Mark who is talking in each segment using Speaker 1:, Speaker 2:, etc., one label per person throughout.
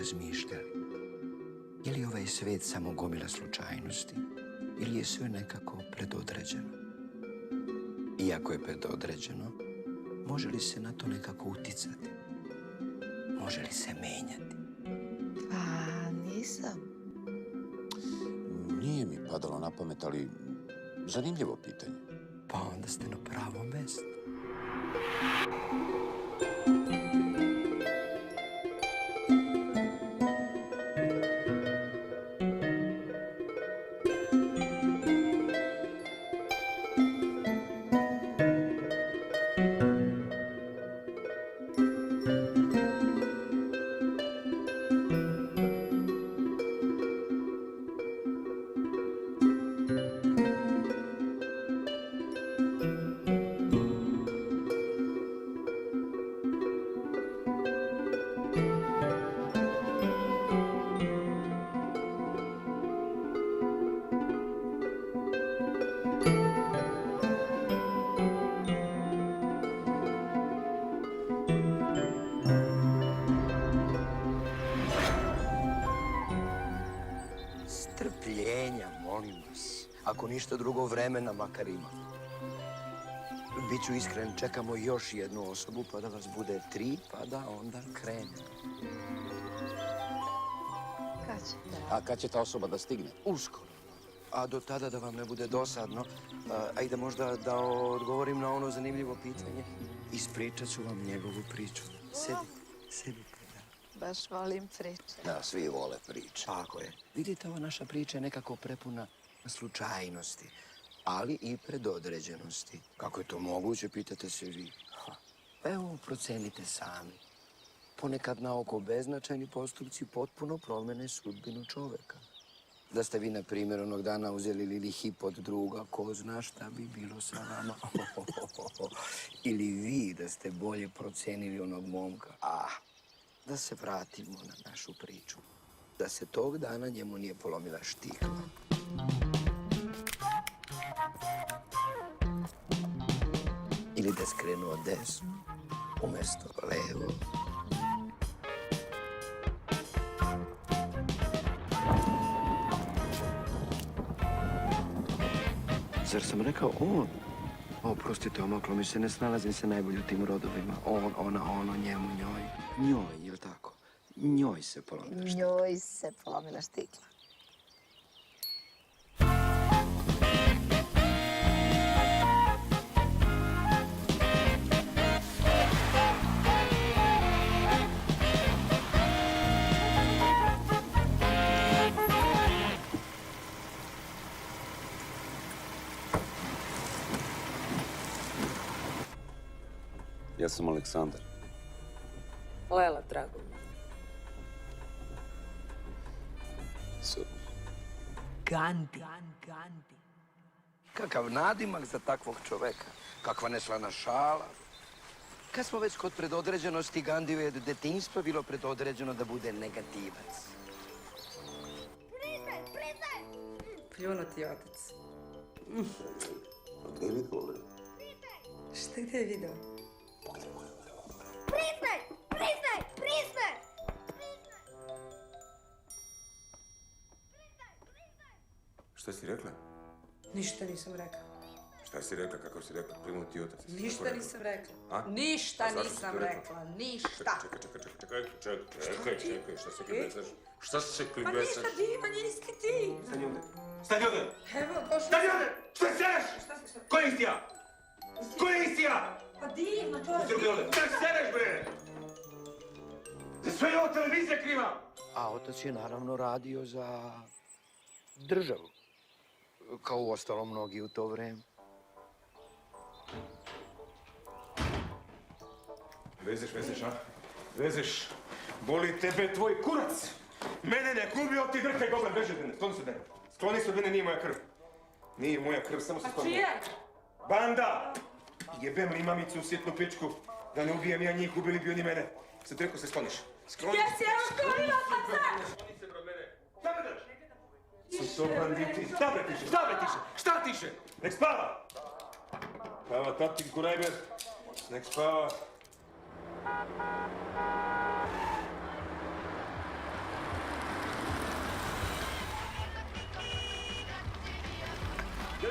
Speaker 1: razmišljali? Je li ovaj svet samo gomila slučajnosti? Ili je sve nekako predodređeno? Iako je predodređeno, može li se na to nekako uticati? Može li se menjati?
Speaker 2: Pa, nisam.
Speaker 3: Nije mi padalo na pamet, ali zanimljivo pitanje.
Speaker 1: Pa onda ste na pravom mjestu. Strpljenja, molim vas. Ako ništa drugo, vremena makar ima. Biću iskren, čekamo još jednu osobu, pa da vas bude 3, pa da onda krene.
Speaker 2: Kad će
Speaker 3: A kad će ta osoba da stigne?
Speaker 1: Uskoro. A do tada da vam ne bude dosadno, ajde možda da odgovorim na ono zanimljivo pitanje. Ispričat ću vam njegovu priču. Sedite.
Speaker 2: baš volim priče.
Speaker 3: Da, svi vole priče.
Speaker 1: Tako je. Vidite, ova naša priča je nekako prepuna slučajnosti, ali i predodređenosti. Kako je to moguće, pitate se vi. Evo, procenite sami. Ponekad na oko beznačajni postupci potpuno promene sudbinu čoveka. Da ste vi, na primjer, onog dana uzeli Lili Hip od druga, ko zna šta bi bilo sa vama. Ili vi da ste bolje procenili onog momka. Da se vratimo na našu priču. Da se tog dana njemu nije polomila štikla. Ili da skrenuo desno umjesto levo. Zar sam rekao on? Oprostite, omaklo mi se, ne snalazim se najbolje u tim rodovima. On, ona, ono, njemu, njoj. Njoj, jel' tako? Njoj se polomila štikla.
Speaker 2: Njoj se polomila štikla.
Speaker 3: Ja sam Aleksandar.
Speaker 4: Lela, drago mi.
Speaker 5: Gandhi.
Speaker 1: Kakav nadimak za takvog čoveka. Kakva neslana šala. Kad smo već kod predodređenosti, Gandhiju je od detinjstva bilo predodređeno da bude negativac.
Speaker 4: Pljunuti otac.
Speaker 3: Gdje je vidio?
Speaker 4: Šta gdje je video?
Speaker 6: Priznaj!
Speaker 7: Šta si rekla?
Speaker 4: Ništa nisam rekla.
Speaker 7: Šta si rekla, kako si rekla? Pljunuti otac.
Speaker 4: Ništa nisam rekla.
Speaker 7: A?
Speaker 4: Ništa
Speaker 7: Zašto si
Speaker 4: nisam
Speaker 7: to rekla?
Speaker 4: rekla. Ništa.
Speaker 7: Čekaj, šta se klibesaš? Šta se
Speaker 4: Pa
Speaker 7: klibesaš?
Speaker 4: ništa, Diva, nisi ti.
Speaker 7: Stani ovdje!
Speaker 4: Evo, došla
Speaker 7: Stani
Speaker 4: sam.
Speaker 7: ovdje! Šta sereš? Ko je istija? Ko je istija?
Speaker 4: Pa divno, to je
Speaker 7: Drugi ovdje! Šta sereš, bre? Za sve je ovo televizija kriva!
Speaker 1: A otac je naravno radio za državu. Kao u ostalo mnogi u to vreme.
Speaker 7: Vezeš, a? Vezeš. Boli tebe tvoj kurac! Mene ne kubio, ti drhtaj govor, beži od mene, skloni se od mene. Skloni se od mene, nije moja krv. Nije moja krv, samo se
Speaker 4: Pa
Speaker 7: skloni.
Speaker 4: čije?
Speaker 7: Banda! Jebem li mamicu u sitnu pičku, da ne ubijem ja njih, ubili bi oni mene. Sad rekao se skloniš. Skloni
Speaker 4: Gdje si, evo sklonila sam se!
Speaker 7: Skloni se od mene. Šta me daš? Su to banditi. Šta bre tiše? Šta bre tiše? Šta tiše? Nek spava! Spava tatin kurajber. Nek spava.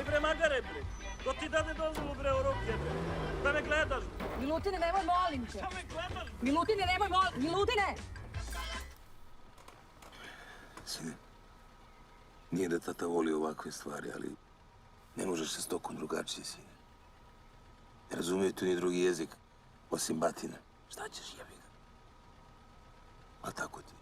Speaker 5: Aj bre, magare bre. Ko ti dade dozvolu bre u ruke bre. Da me gledaš bre.
Speaker 4: Milutine, nemoj, molim te.
Speaker 5: Da me gledaš.
Speaker 4: Milutine, nemoj, molim. Milutine!
Speaker 8: Sine, nije da tata voli ovakve stvari, ali ne možeš se s tokom drugačije, sine. Ne razumiju tu ni drugi jezik, osim batine. Šta ćeš, jebi ga? A tako ti.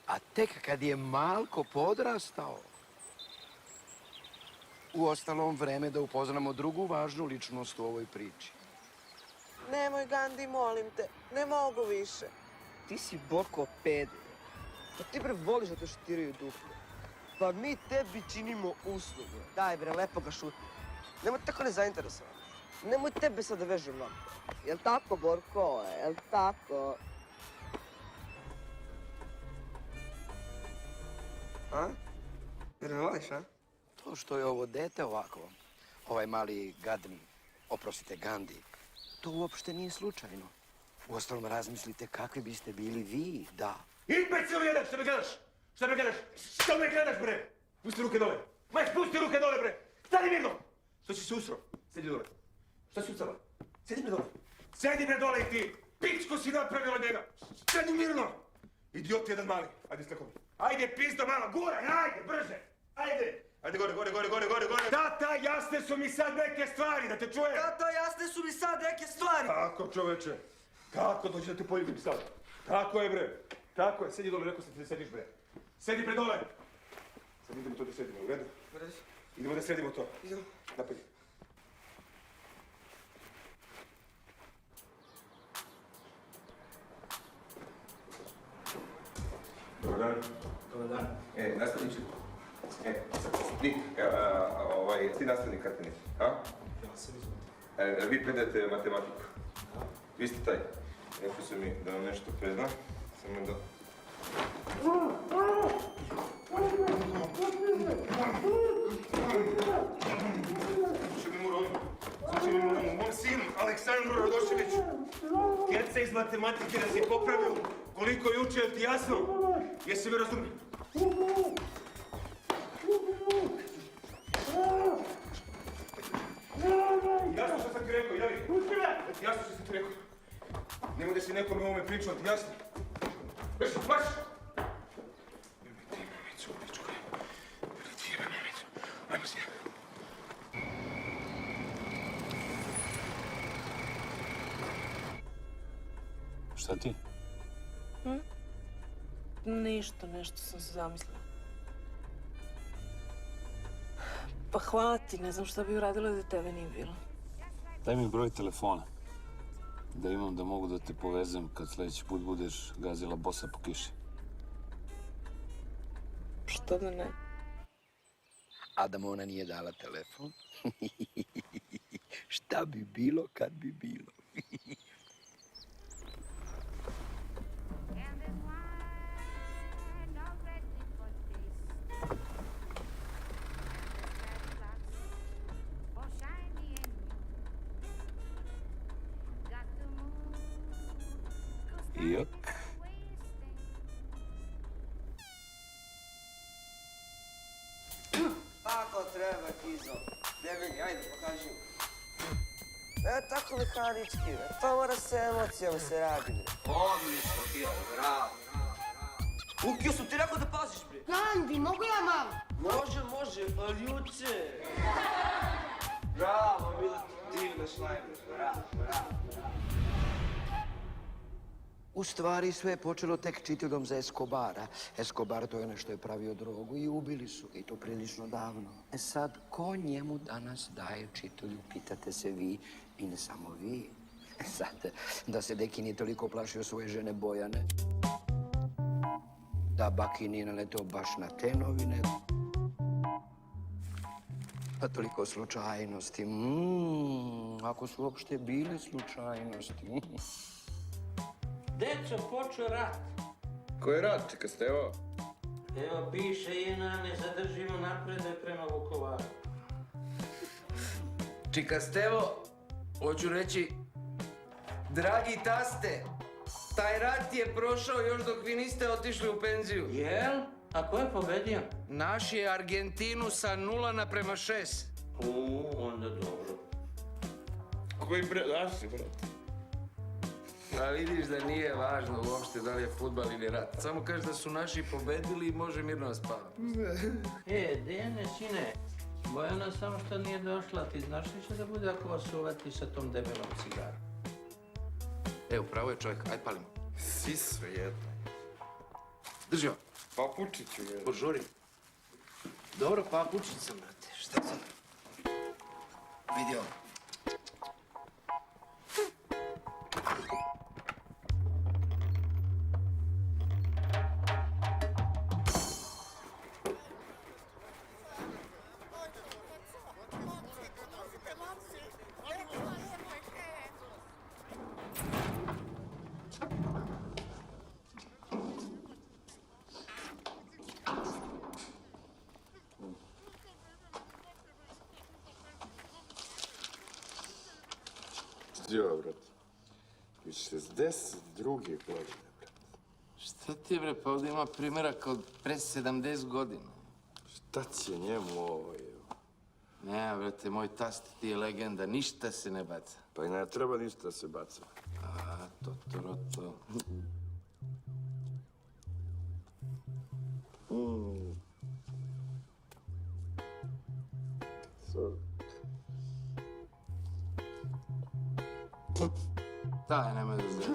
Speaker 1: A tek kad je Malko podrastao, uostalom vreme da upoznamo drugu važnu ličnost u ovoj priči.
Speaker 9: Nemoj, Gandhi, molim te. Ne mogu više.
Speaker 10: Ti si Boko peder. Pa ti bre voliš da te šutiraju duple. Pa mi tebi činimo uslugu. Daj bre, lepo ga šuti. Nemoj tako nezainteresovan. Nemoj tebe sad da vežem vam. Jel tako, Borko? Jel tako? A? Jer me voliš, a?
Speaker 1: To što je ovo dete ovako, ovaj mali gadni, oprostite Gandhi, to uopšte nije slučajno. Uostalom razmislite kakvi biste bili vi, da.
Speaker 7: Imbecil jedan, što me gledaš? Što me gledaš? Što me gledaš, bre? Pusti ruke dole. Maj, pusti ruke dole, bre. Stani mirno. Što si se usro? Sjedi dole. Što si usrala? Sjedi bre dole. Sjedi bre dole i ti. Pičku si napravila od njega. Sjedi mirno. Idiot jedan mali. Ajde, sleko mi. Ajde, pizdo malo. Guraj, ajde, brže. Ajde. Ajde, gore. Tata, jasne su mi sad neke stvari, da te čujem.
Speaker 10: Tata, jasne su mi sad neke stvari.
Speaker 7: Kako, čoveče? Kako dođi da te poljubim sad? Tako je, bre. Tako je. Sjedi dole, rekao sam ti da sediš, bre. Sedi pre dole. Sad idemo to da sedimo, u redu? Idemo da sedimo to.
Speaker 10: Idemo.
Speaker 7: Napad. Dobar dan.
Speaker 11: Dobar dan.
Speaker 7: Nastavniče. Nik, ti nastavnik Katani, a?
Speaker 11: Ja sam izvod.
Speaker 7: Vi predajete matematiku.
Speaker 11: Da.
Speaker 7: Vi ste taj. Rekao sam mi da vam nešto predam. Samo da... Slušaj mi morom, mom sinu, Aleksandru Radoševiću. Kjerca iz matematike da si popravio koliko je učio, ti jasno? Jesi me razumio? Jasno što sam ti rekao, jeli? Jasno što sam ti rekao. Nemoj da si nekome o ovome pričao, ti jasno? Beši, marš! Nemoj ti, mamicu, pičku. Nemoj ti, mamicu. Ajmo s njim.
Speaker 8: Šta ti?
Speaker 9: Ništa, nešto sam se zamislila. Pa hvala ti, ne znam šta bi uradila da tebe nije bilo.
Speaker 8: Daj mi broj telefona. Da imam da mogu da te povezem kad sljedeći put budeš gazila bosa po kiši.
Speaker 9: Što da ne?
Speaker 1: A da mu ona nije dala telefon? Šta bi bilo kad bi bilo?
Speaker 8: Jok.
Speaker 10: Tako treba, Kizo. Debeli, ajde, pokaži mi. Tako mehanički, bre. To mora se emocijama se radi, bre. Odlično, Kizo, bravo. Ukio sam ti rekao da paziš, bre. Andi, mogu ja malo? Može, ali juče. Bravo, Mila, divna šlajba, bravo.
Speaker 1: U stvari sve je počelo tek čitildom za Escobara. Escobar to je ono što je pravio drogu i ubili su ga i to prilično davno. E sad, ko njemu danas daje čitulju, pitate se vi i ne samo vi. E sad, da se deki nije toliko plašio svoje žene Bojane, da baki nije naletao baš na te novine, pa toliko slučajnosti. Ako su uopšte bile slučajnosti.
Speaker 5: Deco, počeo rat.
Speaker 7: Koji rat, čeka Stevo?
Speaker 5: Evo, piše JNA, ne zadržimo naprede prema Vukovaru.
Speaker 10: Čika Stevo, hoću reći, dragi taste, taj rat je prošao još dok vi niste otišli u penziju.
Speaker 5: Jel? A ko je pobedio?
Speaker 10: Naš je Argentinu sa 0:6.
Speaker 5: Onda dobro.
Speaker 7: Koji naši, brate?
Speaker 10: A vidiš da nije važno uopšte da li je fudbal ili rat. Samo kažeš da su naši pobedili i može mirno da spava.
Speaker 5: Dejane, sine, Bojana samo što nije došla. Ti znaš li će da bude ako vas uvati sa tom debelom cigarom?
Speaker 10: Upravo je čovjek, ajde palimo.
Speaker 7: Svi su jedno.
Speaker 10: Drži ovo.
Speaker 7: Papučiću je.
Speaker 10: Požuri. Dobro, papučić sam, brate. Šta sad? Vidi ovo.
Speaker 7: Jo, brate. Iz 62. godine, brate.
Speaker 10: Šta ti je, bre, pa ovdje ima primjeraka od pre 70 godina.
Speaker 7: Šta će njemu ovo, evo?
Speaker 10: Ne, brate, moj tast ti je legenda, ništa se ne baca.
Speaker 7: Pa i ne treba ništa da se baca.
Speaker 10: Totoroto.
Speaker 7: Sorry.
Speaker 10: Daj, nemoj da zdaš.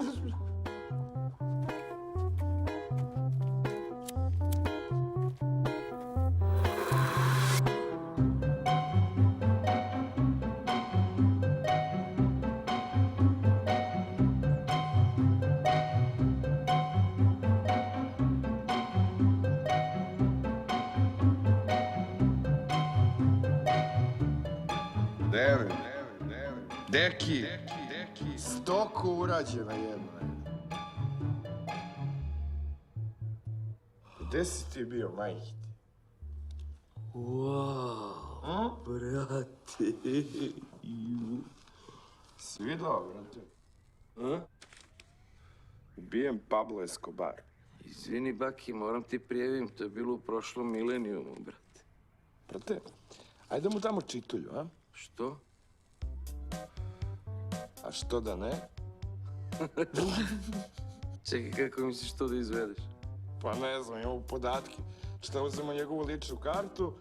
Speaker 7: Deki! Stoko urađena jedna. Gde si ti bio, majke ti?
Speaker 10: Wow, brate.
Speaker 7: Si vidio, brate? Ubijen Pablo Escobar.
Speaker 10: Izvini, Baki, moram ti prijavim, to je bilo u prošlom milenijumu, brate.
Speaker 7: Brate, ajde mu damo čitulju, a?
Speaker 10: Što?
Speaker 7: A što da ne?
Speaker 10: Čekaj, kako misliš to da izvedeš?
Speaker 7: Pa ne znam, imamo podatke. Šta uzemo njegovu ličnu kartu?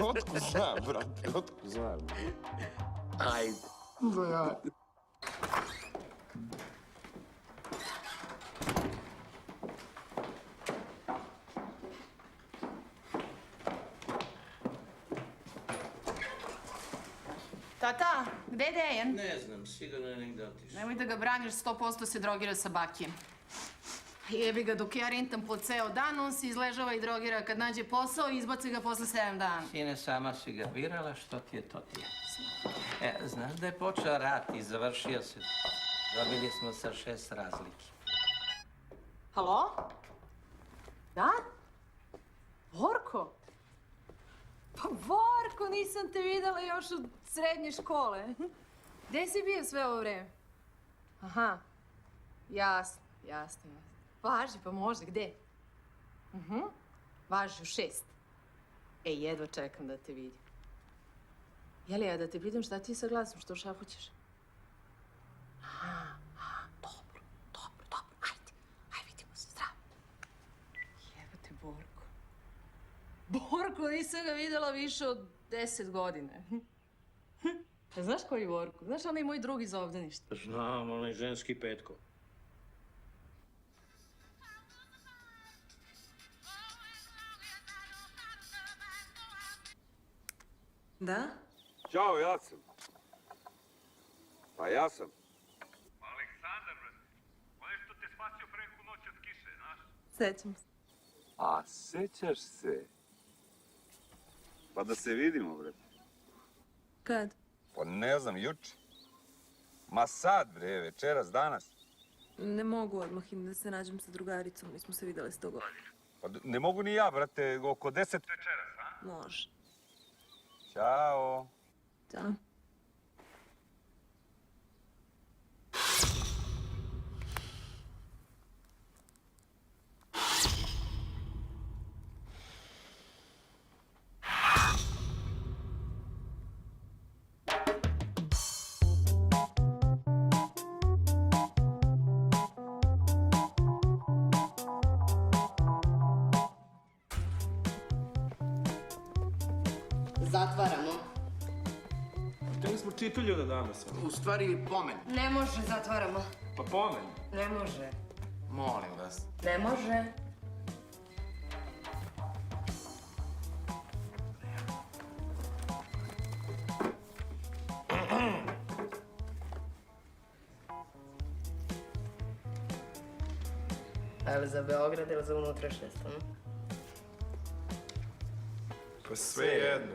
Speaker 7: Otko znam, brate, otko znam.
Speaker 10: Ajde.
Speaker 7: Da ja.
Speaker 4: Tata, gde je Dejan?
Speaker 5: Ne znam, sigurno je negdje otišao.
Speaker 4: Nemoj da ga braniš, 100% se drogira sa Bakijem. Jebi ga, dok ja rentam po ceo dan, on se izležava i drogira. Kad nađe posao, izbaci ga posle 7 dana.
Speaker 5: Sine, sama si ga birala, što ti je, to ti je. Znaš da je počeo rat i završio se. Dobili smo sa 6 razlike.
Speaker 4: Halo? Da? Vorko? Pa Vorko, nisam te videla još od srednje škole. Gde si bio sve ovo vreme? Aha, jasno. Važi, pa može, gde? Važi u 6. Jedva čekam da te vidim. Jeli, ja da te pitam šta ti sa glasom, što šapućeš? Dobro, ajde, vidimo se, zdravo. Jebote, Borko.
Speaker 9: Borko, nisam ga videla više od 10 godina. Znaš koji Borko? Znaš onaj moj drug iz obdaništa?
Speaker 11: Znam, onaj ženski Petko.
Speaker 9: Da?
Speaker 8: Ćao, ja sam. Pa ja sam.
Speaker 7: Aleksandar, onaj što te spasio preku noć od kiše, znaš?
Speaker 9: Sećam se.
Speaker 8: A sećaš se? Pa da se vidimo, bre.
Speaker 9: Kad?
Speaker 8: Pa ne znam, juče. Ma sad, bre, večeras, danas.
Speaker 9: Ne mogu odmah i da se nađem sa drugaricom. Nismo se videli 100 godina.
Speaker 8: Pa ne mogu ni ja, brate, oko 10 večeras, a?
Speaker 9: Može.
Speaker 8: Ćao.
Speaker 9: Ćao.
Speaker 4: Zatvaramo.
Speaker 11: Htjeli smo čitulju da damo sve.
Speaker 1: U stvari, pomen.
Speaker 4: Ne može, zatvaramo.
Speaker 11: Pa pomen.
Speaker 4: Ne može.
Speaker 1: Molim vas.
Speaker 4: Ne može. Ali za Beograd ili za unutrašnjost,
Speaker 11: Pa sve jedno.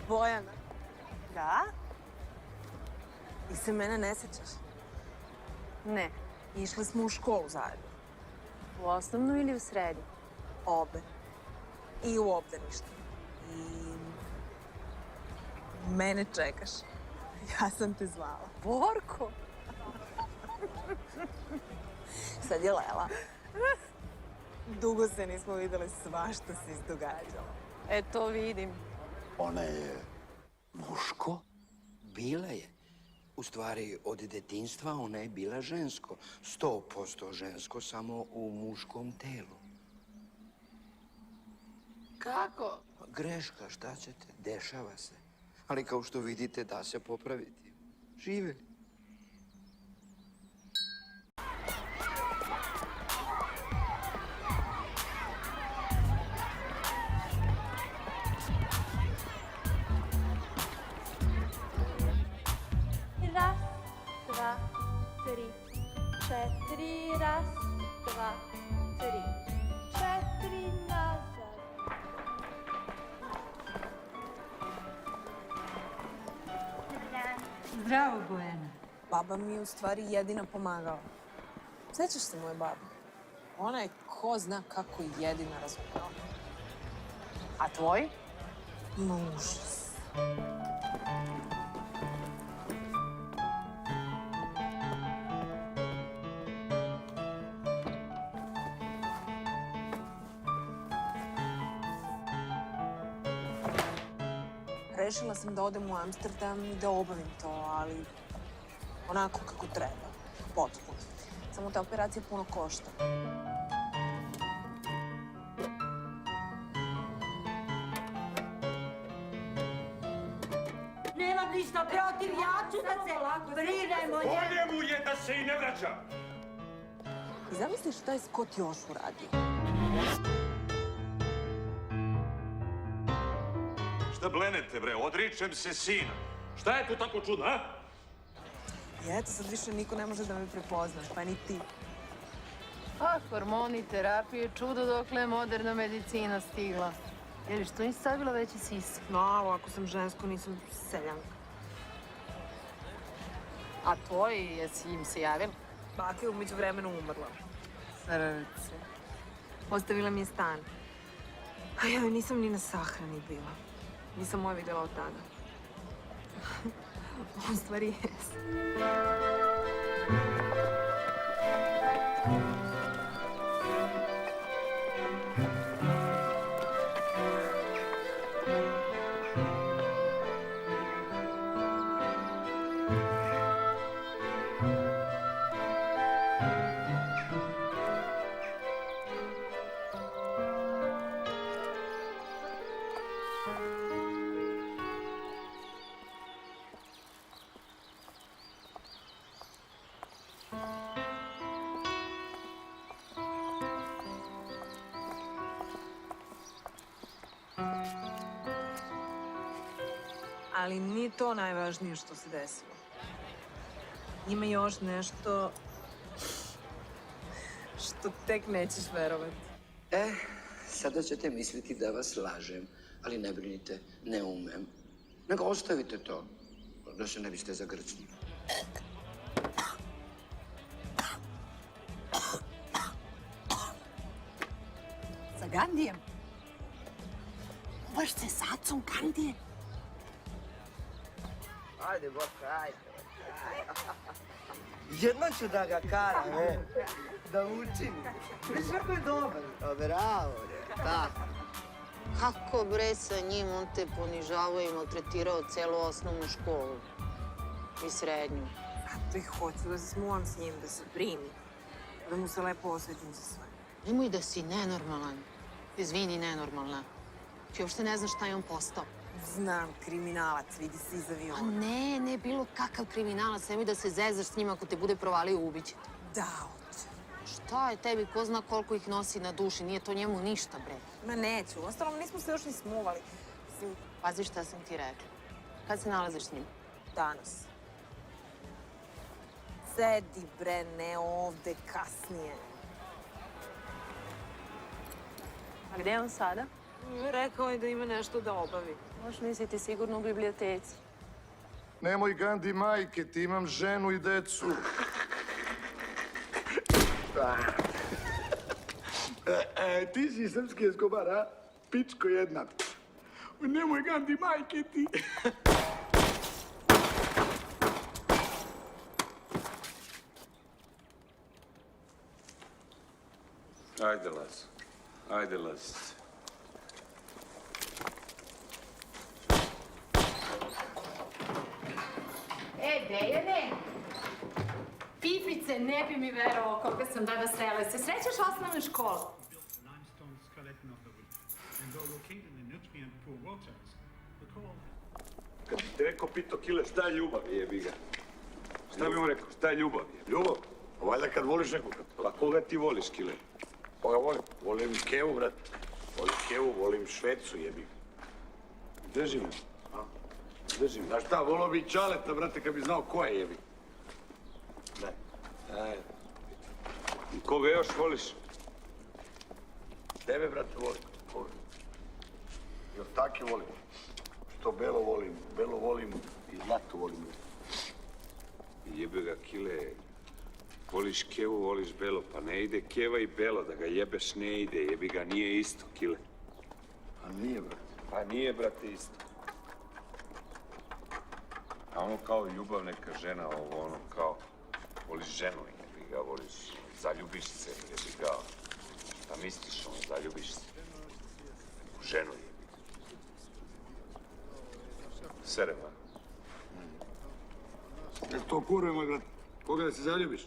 Speaker 9: Bojana. Da? I se mene ne sećaš? Ne. Išli smo u školu zajedno. U osnovnu ili u srednju? Obe. I u obdaništu. I... mene čekaš. Ja sam te zvala. Borko! Sad je Lela. Dugo se nismo videli, svašta se izdogađalo. E, to vidim.
Speaker 1: Ona je muško? Bila je. U stvari, od detinjstva ona je bila žensko. 100% žensko, samo u muškom telu. Kako? Greška, šta ćete? Dešava se. Ali kao što vidite, da se popraviti. Živeli.
Speaker 6: Raz, dva, tri, četiri, raz, dva, tri, četiri, nazad.
Speaker 9: Zdravo, Bojana. Baba mi je u stvari jedina pomagala. Sećaš se moje babe? Ona je ko zna kako jedina razumela. A tvoj? Ma užas. Rešila sam da odem u Amsterdam i da obavim to, ali onako kako treba. Potpuno. Samo ta operacija puno košta.
Speaker 6: Nemam ništa protiv, ja ću da se brinem o njemu.
Speaker 7: Bolje mu je da se i ne vraća.
Speaker 9: I zamisliš šta je Scott još uradio?
Speaker 7: Šta blenete, bre? Odričem se sina. Šta je tu tako čudno, a?
Speaker 9: I eto, sad više niko ne može da me prepozna, pa ni ti.
Speaker 4: A hormoni, terapije, čudo dokle je moderna medicina stigla. Jer što nisi stavila veći sisak?
Speaker 9: No, ako sam žensko, nisam seljanka.
Speaker 4: A tvoji, jesi im se javila?
Speaker 9: Baka je umeđu vremenu umrla.
Speaker 4: Srce.
Speaker 9: Ostavila mi je stan. A ja joj nisam ni na sahrani bila. Nisam ovo videla od tada. U stvari jes. Ali nije to najvažnije što se desilo. Ima još nešto što tek nećeš verovati.
Speaker 1: Sada ćete misliti da vas lažem, ali ne brinite, ne umem. Nego ostavite to, da se ne biste zagrcnuli.
Speaker 6: Sa Gandijem? Baš se s acom Gandije?
Speaker 10: Ajde, Boka, ajde. Jedno ću da ga karam, da učim. Viš kako je dobar. Bravo, tako.
Speaker 2: Kako bre sa njim, on te ponižavao i maltretirao celu osnovnu školu. I srednju.
Speaker 9: Zato i hoću da se smuvam s njim, da se primi. Da mu se lepo osvetim za sve.
Speaker 2: Nemoj da si nenormalan. Izvini, nenormalna. Ti uopšte ne znaš šta je on postao.
Speaker 9: Znam, kriminalac, vidi se iz aviona.
Speaker 2: A ne, bilo kakav kriminalac. Nemoj da se zezaš s njim ako te bude provalio ubiće.
Speaker 9: Da, hoće.
Speaker 2: Šta je tebi, ko zna koliko ih nosi na duši, nije to njemu ništa, bre.
Speaker 9: Ma neću, uostalom nismo se još ni smuvali. Mislim,
Speaker 2: Pazi šta sam ti rekla. Kad se nalaziš s njim?
Speaker 9: danas. Sedi, bre, ne ovde, kasnije.
Speaker 2: A gde je on sada?
Speaker 9: Rekao je da ima nešto da obavi.
Speaker 2: Možeš misliti sigurno u biblioteci.
Speaker 12: Nemoj Gandi majke, ti imam ženu i decu. Ti si srpski Escobar, a? Pičko jedna. Nemoj Gandi majke ti.
Speaker 8: Ajde, Lazo. Ajde, Lazice.
Speaker 4: Dejane, Pipice, ne bi mi verovao koga sam danas srela. Se srećaš osnovne škole?
Speaker 12: Kad bi te neko pitao, Kile, šta je ljubav, jebi ga? Šta bi mu rekao, šta je ljubav? Ljubav? A valjda kad voliš nekog. Pa koga ti voliš, Kile? Koga volim? Volim Kevu, brat. Volim Kevu, volim Švecu, jebi ga. Drži me. Drži me. Znaš šta, volao bi i Čaleta, brate, kad bi znao ko je, jebi. Daj.
Speaker 8: I koga još voliš?
Speaker 12: Tebe, brate, volim. Koga? I ortake volim. Što Belo volim i Zlatu volim.
Speaker 8: Jebe ga, Kile. Voliš Kevu, voliš Belo. Pa ne ide Keva i Belo, da ga jebeš ne ide. Jebi ga, nije isto, Kile.
Speaker 12: A nije, brate.
Speaker 8: Pa nije, brate, isto. A ono kao ljubav neka žena, ovo ono kao... Voliš ženu, jebi ga, voliš... Zaljubiš se, jebi ga. Šta misliš, ono, zaljubiš se. U ženu, jebi ga. Serema.
Speaker 12: Jel to kurve, moj brat? Koga da se zaljubiš?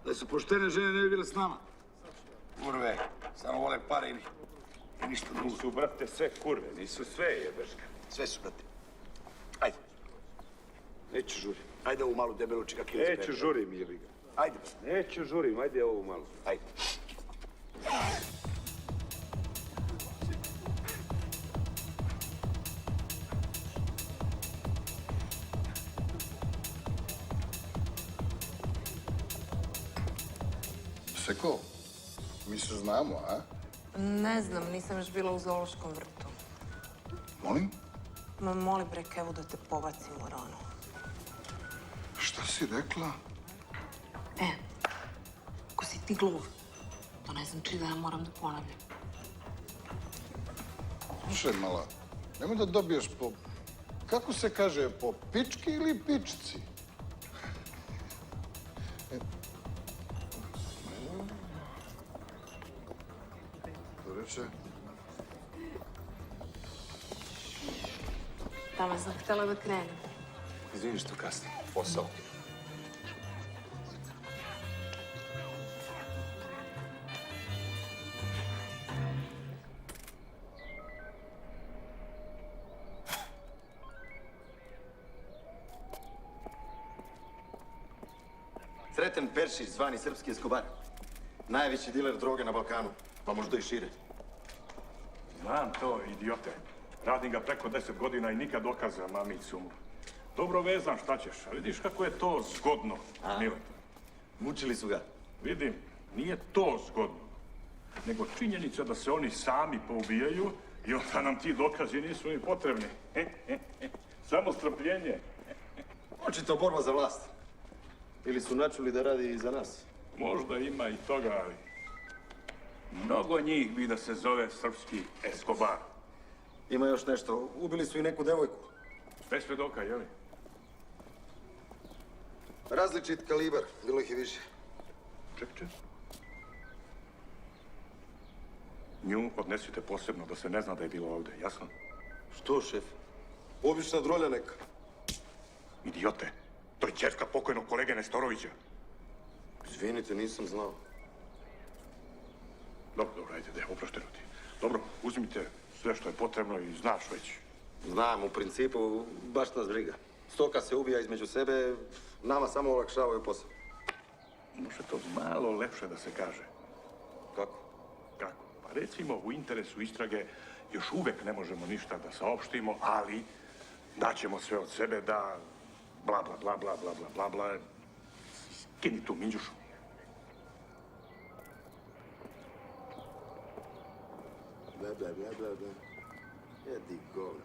Speaker 12: Da su poštene žene ne bi bile s nama. Kurve, samo vole pare i ništa drugo.
Speaker 8: Nisu, brate, sve kurve, nisu sve, jebeš ga.
Speaker 12: Sve su, brate. Ajde.
Speaker 8: Neću žurim.
Speaker 12: Ajde ovu malu debelu čika Kile.
Speaker 8: Neću žurim, jebi ga.
Speaker 12: Ajde, brate.
Speaker 8: Neću žurim, ajde ovu malo.
Speaker 12: Ajde. Seko, mi se znamo, a?
Speaker 9: Ne znam, nisam još bila u zoološkom vrtu.
Speaker 12: Molim?
Speaker 9: Ma moli bre Kevu da te pobacim u ranu.
Speaker 12: Šta si rekla?
Speaker 9: Ako si ti gluv, to ne ne znači da ja moram da ponavljam.
Speaker 13: Slušaj, mala, nemoj da dobiješ po... Kako se kaže, po pički ili pičci? To reče?
Speaker 9: Tamo sam htela da krenem.
Speaker 8: Izvini što kasno. Posao.
Speaker 14: Sreten Peršić, zvani Srpski Eskobar. Najveći diler droge na Balkanu, pa možda i šire.
Speaker 12: Znam to, idiote. Radim ga preko 10 godina i nikad dokaza mamicu mu. Dobro vezam, šta ćeš, a vidiš kako je to zgodno, Mileta.
Speaker 14: Mučili su ga.
Speaker 12: Vidim, nije to zgodno, nego činjenica da se oni sami poubijaju i onda nam ti dokazi nisu ni potrebni. Samo strpljenje.
Speaker 14: Očito borba za vlast. Ili su načuli da radi i za nas.
Speaker 12: Možda ima i toga, ali mnogo njih bi da se zove Srpski Eskobar.
Speaker 14: Ima još nešto. Ubili su i neku devojku.
Speaker 12: Bez svedoka, jeli?
Speaker 14: Različit kalibar. Bilo ih i više.
Speaker 12: Ček. Nju odnesite posebno, da se ne zna da je bilo ovde, jasno?
Speaker 14: Što, šef? Obična drolja neka.
Speaker 12: Idiote, to je ćerka pokojnog kolege Nestorovića.
Speaker 14: Izvinite, nisam znao.
Speaker 12: Dobro, ajde, oprošteno ti. Dobro, uzmite sve što je potrebno i znaš već.
Speaker 14: Znam, u principu, baš nas briga. Stoka se ubija između sebe, nama samo olakšavaju posao.
Speaker 12: Može to malo lepše da se kaže.
Speaker 14: Kako?
Speaker 12: Kako? Pa recimo, u interesu istrage još uvek ne možemo ništa da saopštimo, ali daćemo sve od sebe da bla, bla, bla, bla, bla, bla, bla, bla. Skini tu minđušu.
Speaker 14: Bla, bla, bla, bla, bla. Jedi govno.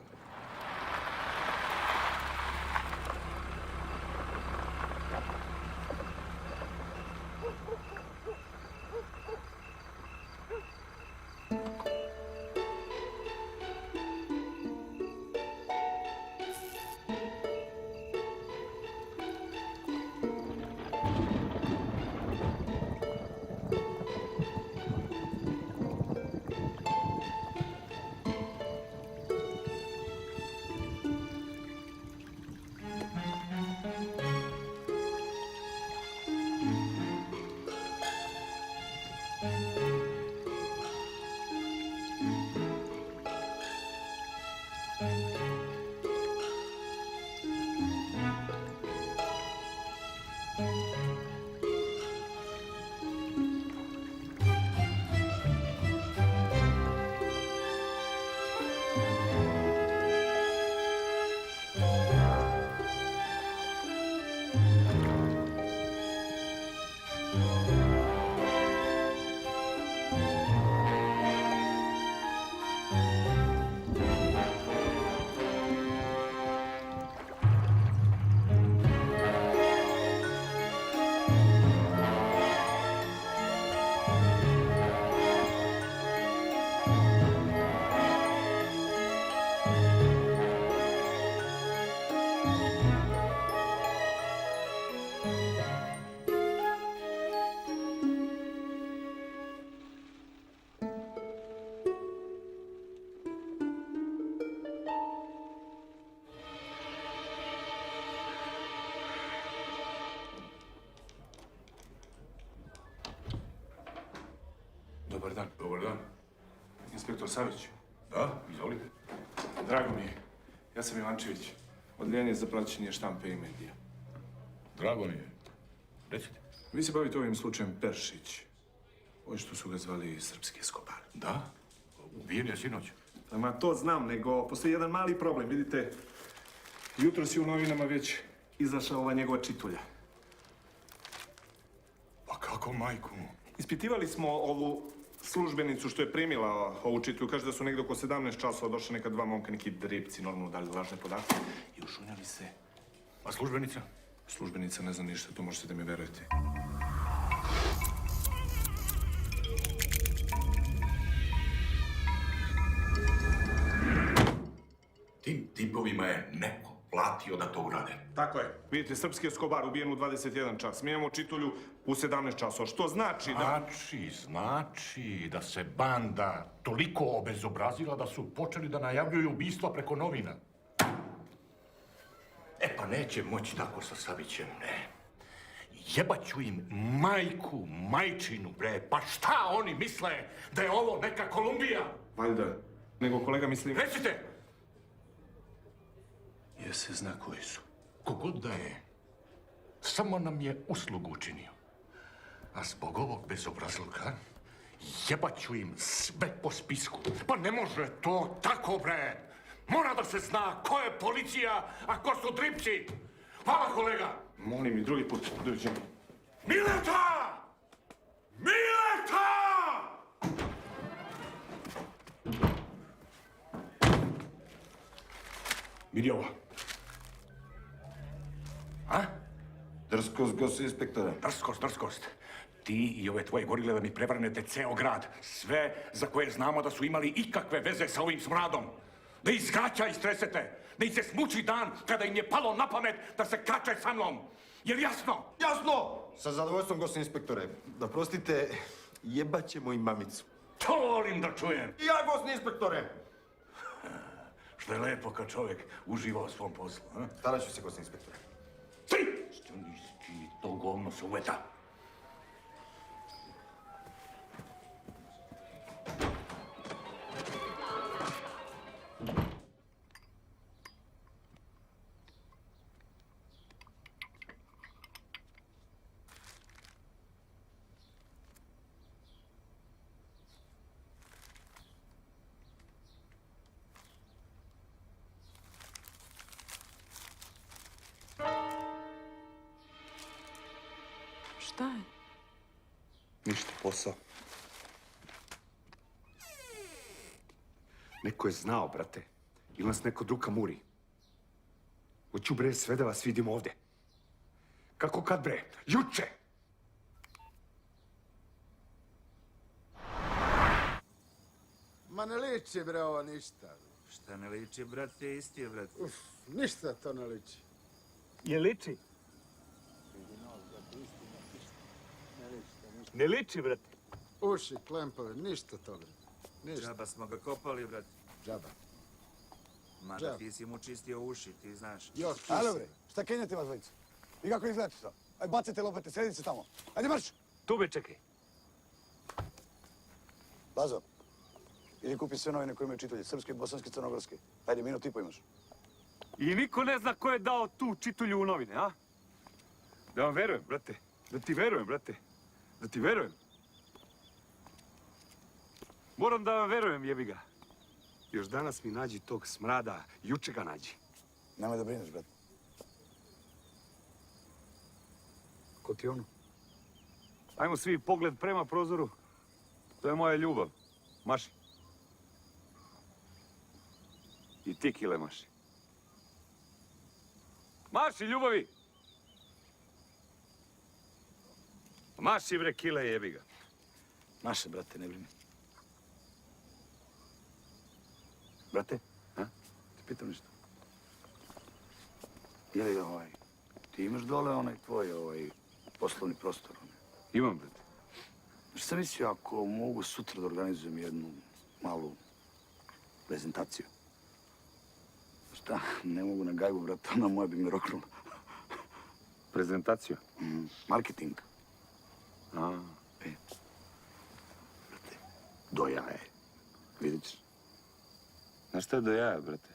Speaker 12: Dobar dan. Dobar dan. Inspektor Savić. Da, izvolite. Drago mi je. Ja sam Ivančević. Oddeljenje za praćenje štampe i medija.
Speaker 15: Drago mi je. Recite.
Speaker 12: Vi se bavite ovim slučajem Peršić. Ovo što su ga zvali Srpski Eskobar.
Speaker 15: Da? Ubijen je sinoć.
Speaker 12: Ma to znam, nego postoji jedan mali problem. Vidite, jutros je u novinama već izašla ova njegova čitulja.
Speaker 15: Pa kako, majku?
Speaker 12: Ispitivali smo ovu službenicu što je primila ovu čitulju. Kaže da su negde oko 17 časova došli neka dva momka, neki dripci, normalno dali lažne podatke i ušunjali se.
Speaker 15: A službenica?
Speaker 12: Službenica ne zna ništa, to možete da mi verujete.
Speaker 15: njima je neko platio da to urade.
Speaker 11: Tako je. Vidite, srpski Eskobar ubijen u 21 čas. Mi imamo čitulju u 17 časova, što znači da...
Speaker 15: Znači da se banda toliko obezobrazila da su počeli da najavljuju ubistva preko novina. E pa neće moći tako sa Savićem, ne. Jebaću im majku, majčinu, bre. Pa šta oni misle da je ovo neka Kolumbija?
Speaker 11: Valjda. Nego kolega mislim...
Speaker 15: Recite! Jer se zna koji su. Kogod da je, samo nam je uslugu učinio. A zbog ovog bezobrazluka jebaću im sve po spisku. Pa ne može to tako, bre! Mora da se zna ko je policija, a ko su dripci! Hvala, kolega!
Speaker 11: Molim i drugi put, dođem.
Speaker 15: Mileta! Mileta! Vidi ovo. A?
Speaker 14: Drskost, gos inspektore.
Speaker 15: Drskost. Ti i ove tvoje gorile da mi prevrnete ceo grad. Sve za koje znamo da su imali ikakve veze sa ovim smradom. Da ih zgaća istresete. Da ih se smuči dan kada im je palo na pamet da se kače sa mnom. Je li jasno?
Speaker 14: Jasno! Sa zadovoljstvom, gos inspektore. Da prostite, jebaćemo im mamicu.
Speaker 15: To volim da čujem.
Speaker 14: I ja, gos inspektore!
Speaker 15: Što je lepo kad čovjek uživa u svom poslu, a?
Speaker 14: Starat ću se, gos inspektore.
Speaker 15: Što nisi to govno se uveta?
Speaker 9: Šta je?
Speaker 7: Ništa, posao. Neko je znao, brate. Ili nas neko druga muri. Hoću, bre, sve da vas vidim ovde. Kako kad, bre? Juče!
Speaker 13: Ma ne liči, bre, ovo ništa.
Speaker 16: Šta ne liči, brate, isti je, brate.
Speaker 13: Ništa to ne liči.
Speaker 11: Je liči? Ne liči, brate.
Speaker 13: Uši, klempove, ništa to, bre. Ništa.
Speaker 16: Džaba smo ga kopali, brate.
Speaker 13: Džaba.
Speaker 16: Mada
Speaker 13: Džaba.
Speaker 16: ti si mu čistio uši, ti znaš.
Speaker 13: Još
Speaker 17: Alo, bre, šta kenjate vas dvojica? I kako izgledate to? Aj, bacite lopete, sredite se tamo. Ajde, marš!
Speaker 11: Tu be, čekaj.
Speaker 17: Lazo, idi kupi sve novine koje imaju čitulje, srpske, bosanske, crnogorske. Ajde, minut i po imaš.
Speaker 11: I niko ne zna ko je dao tu čitulju u novine, a? Da vam verujem, brate. Da ti verujem, brate. Da ti verujem. Moram da vam verujem, jebi ga. Još danas mi nađi tog smrada, juče ga nađi.
Speaker 17: Nemoj da brineš, brate. Ko ti je ono?
Speaker 11: Ajmo svi pogled prema prozoru. To je moja ljubav. Maši. I ti, Kile, maši. Maši, ljubavi! Maši, bre, Kile, jebi ga.
Speaker 17: Naše, brate, ne brini. Brate, a? Ti pitam nešto. Je li ti imaš dole onaj tvoj, poslovni prostor?
Speaker 11: Imam, brate.
Speaker 17: Što sam mislio, ako mogu sutra da organizujem jednu malu prezentaciju? Šta, ne mogu na gajbu, brate, ona moja bi me roknula.
Speaker 11: Prezentaciju?
Speaker 17: Marketing.
Speaker 11: A.
Speaker 17: Brate, do jaje. Vidjet ćeš.
Speaker 11: Znaš šta je do jaja, brate?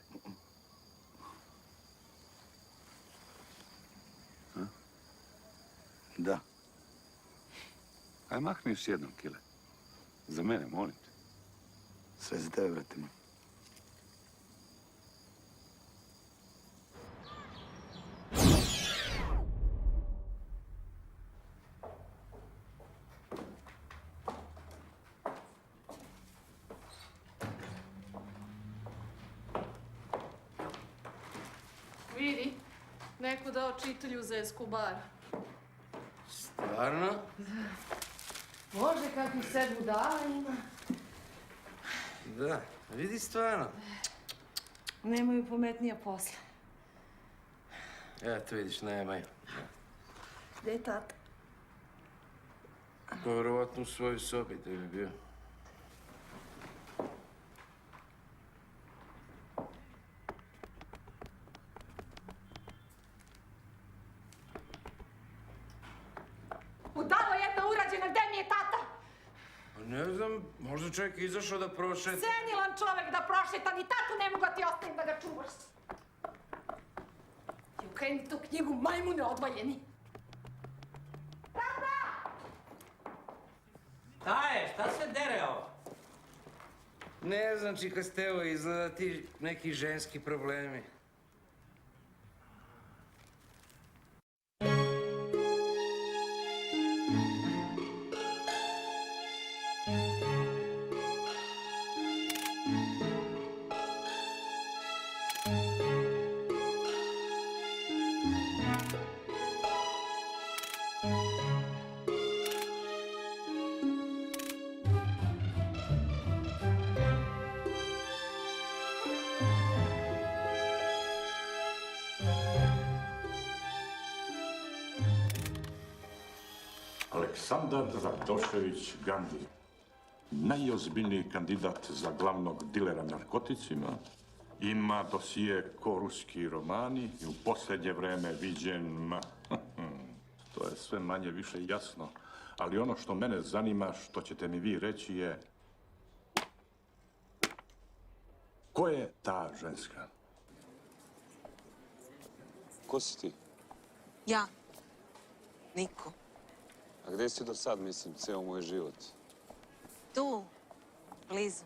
Speaker 11: A?
Speaker 17: Da.
Speaker 11: Aj, mahni još jednom, Kile. Za mene, molim te.
Speaker 17: Sve za tebe, brate moj.
Speaker 4: Vidi, neko dao čitulju za Eskobara.
Speaker 1: Stvarno?
Speaker 4: Bože, kakvih sve budala ima.
Speaker 1: Da, vidi stvarno.
Speaker 9: Nemaju pametnija posla.
Speaker 18: Eto vidiš, nemaju.
Speaker 9: Gde je tata?
Speaker 18: Pa verovatno u svojoj sobi da bi bio.
Speaker 6: Budalo jedna urađena, gde mi je tata?
Speaker 18: Pa ne znam, možda čovjek izašao da prošeta.
Speaker 6: Senilan čovek da prošeta, ni tatu ne mogu da ti ostavim da ga čuvaš. I okreni tu knjigu, majmune odvaljeni.
Speaker 5: Šta je? Šta se dere ovo?
Speaker 18: Ne znam, čika Stevo, izgleda ti neki ženski problemi.
Speaker 15: Aleksandar Radošević Gandi, najozbiljniji kandidat za glavnog dilera narkoticima, ima dosije ko ruski romani i u posljednje vreme viđen, to je sve manje više jasno, ali ono što mene zanima, što ćete mi vi reći je, ko je ta ženska?
Speaker 3: Ko si ti?
Speaker 9: Ja. Niko.
Speaker 3: A gde si do sad, mislim, ceo moj život?
Speaker 9: Tu. Blizu.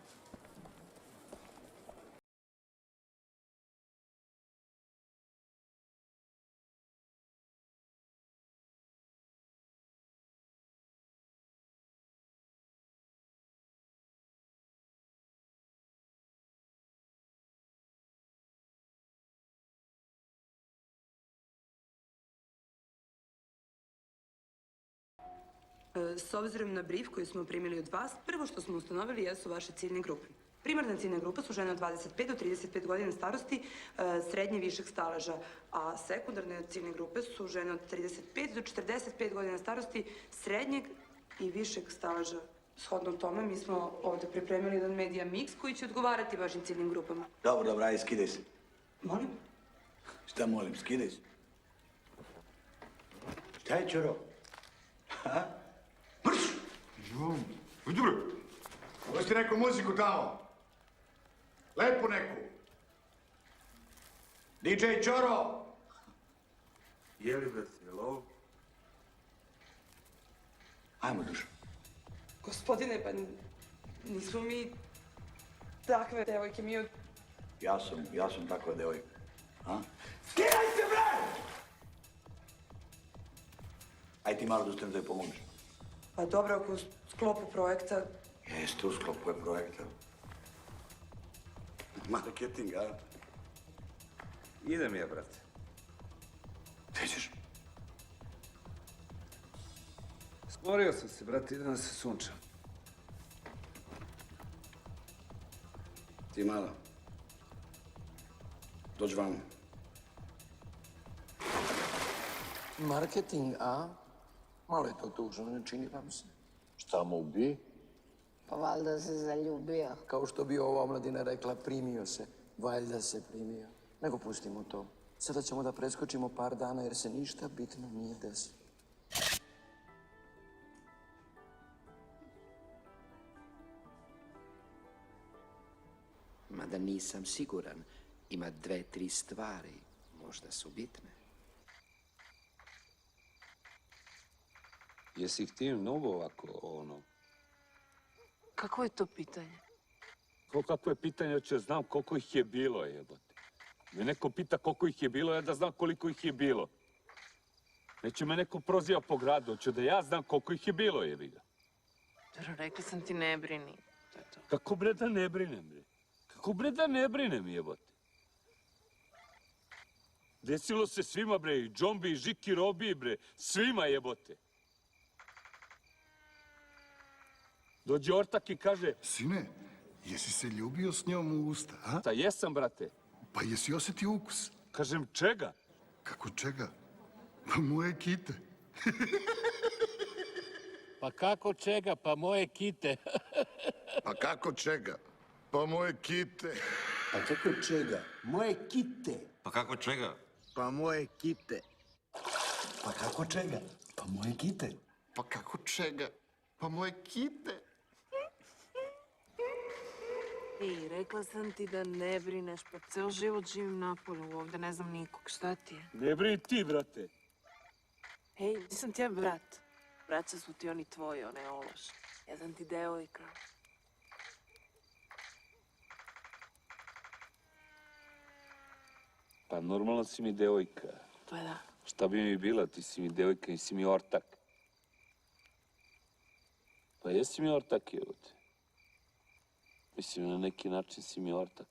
Speaker 19: S obzirom na brief koji smo primili od vas, prvo što smo ustanovili jesu vaše ciljne grupe. Primarna ciljna grupa su žene od 25 do 35 godina starosti, srednje i višeg staleža, a sekundarne ciljne grupe su žene od 35 do 45 godina starosti, srednjeg i višeg staleža. Shodno tome, mi smo ovdje pripremili jedan media mix koji će odgovarati vašim ciljnim grupama.
Speaker 17: Dobro, ajde, skidaj se.
Speaker 19: Molim?
Speaker 17: Šta molim, skidaj se. Šta je, Ćoro? Ha?
Speaker 13: Vidi bre, pusti neku muziku tamo. Lepu neku. DJ Ćoro!
Speaker 16: Jeli, brate, jel ovo?
Speaker 17: Ajmo, dušo.
Speaker 19: Gospodine, pa nismo mi takve devojke, mi od...
Speaker 17: Ja sam takva devojka. A?
Speaker 13: Skidaj se, bre!
Speaker 17: Aj ti malo da ustanem da joj pomogneš.
Speaker 19: Pa dobro, ako u sklopu projekta...
Speaker 17: Jeste u sklopu je projekta. Marketing, a?
Speaker 16: Idem ja, brate.
Speaker 17: Gde ćeš?
Speaker 16: Sporio sam se, brate, idem da se sunčam.
Speaker 17: Ti mala. Dođi vamo.
Speaker 1: Marketing, a? Malo je to tužno, ne čini vam se.
Speaker 15: Šta mu bi?
Speaker 2: Pa valjda se zaljubio.
Speaker 1: Kao što bi ova omladina rekla, primio se. Valjda se primio. Nego pustimo to. Sada ćemo da preskočimo par dana jer se ništa bitno nije desilo. Mada nisam siguran. Ima 2-3 stvari. Možda su bitne.
Speaker 3: Jesi htio mnogo ovako,
Speaker 9: Kako je to pitanje?
Speaker 11: Kako je pitanje, će znam koliko ih je bilo, jebote. Me neko pita koliko ih je bilo, ja da znam koliko ih je bilo. Neće me neko proziva po gradu, hoću da ja znam koliko ih je bilo, jebiga.
Speaker 9: Dobro, rekla sam ti ne brini.
Speaker 11: Kako bre da ne brinem, bre? Kako bre da ne brinem, jebote? Desilo se svima, bre, i Džombi, i Žiki, Robi, bre, svima, jebote. Dođe ortak i kaže...
Speaker 13: Sine, jesi se ljubio s njom u usta, a?
Speaker 11: Ta jesam, brate.
Speaker 13: Pa jesi osjetio ukus?
Speaker 11: Kažem, čega?
Speaker 13: Kako čega? Pa moje kite.
Speaker 20: Pa kako čega? Pa moje kite.
Speaker 13: Pa kako čega? Pa moje kite.
Speaker 1: Pa kako čega? Moje kite.
Speaker 14: Pa kako čega?
Speaker 1: Pa moje kite. Pa kako čega? Pa moje kite.
Speaker 13: Pa kako čega? Pa moje kite.
Speaker 9: Ej, rekla sam ti da ne brineš, pa ceo život živim napolju, ovde ne znam nikog, šta ti je?
Speaker 11: Ne brini ti, brate.
Speaker 9: Ej, nisam ti ja brat. Braća su ti oni tvoji, one ološ. Ja sam ti devojka.
Speaker 11: Pa normalno si mi devojka.
Speaker 9: Pa da.
Speaker 11: Šta bi mi bila? Ti si mi devojka, nisi mi ortak. Pa jesi mi ortak, jebote. Mislim, na neki način si mi ortak.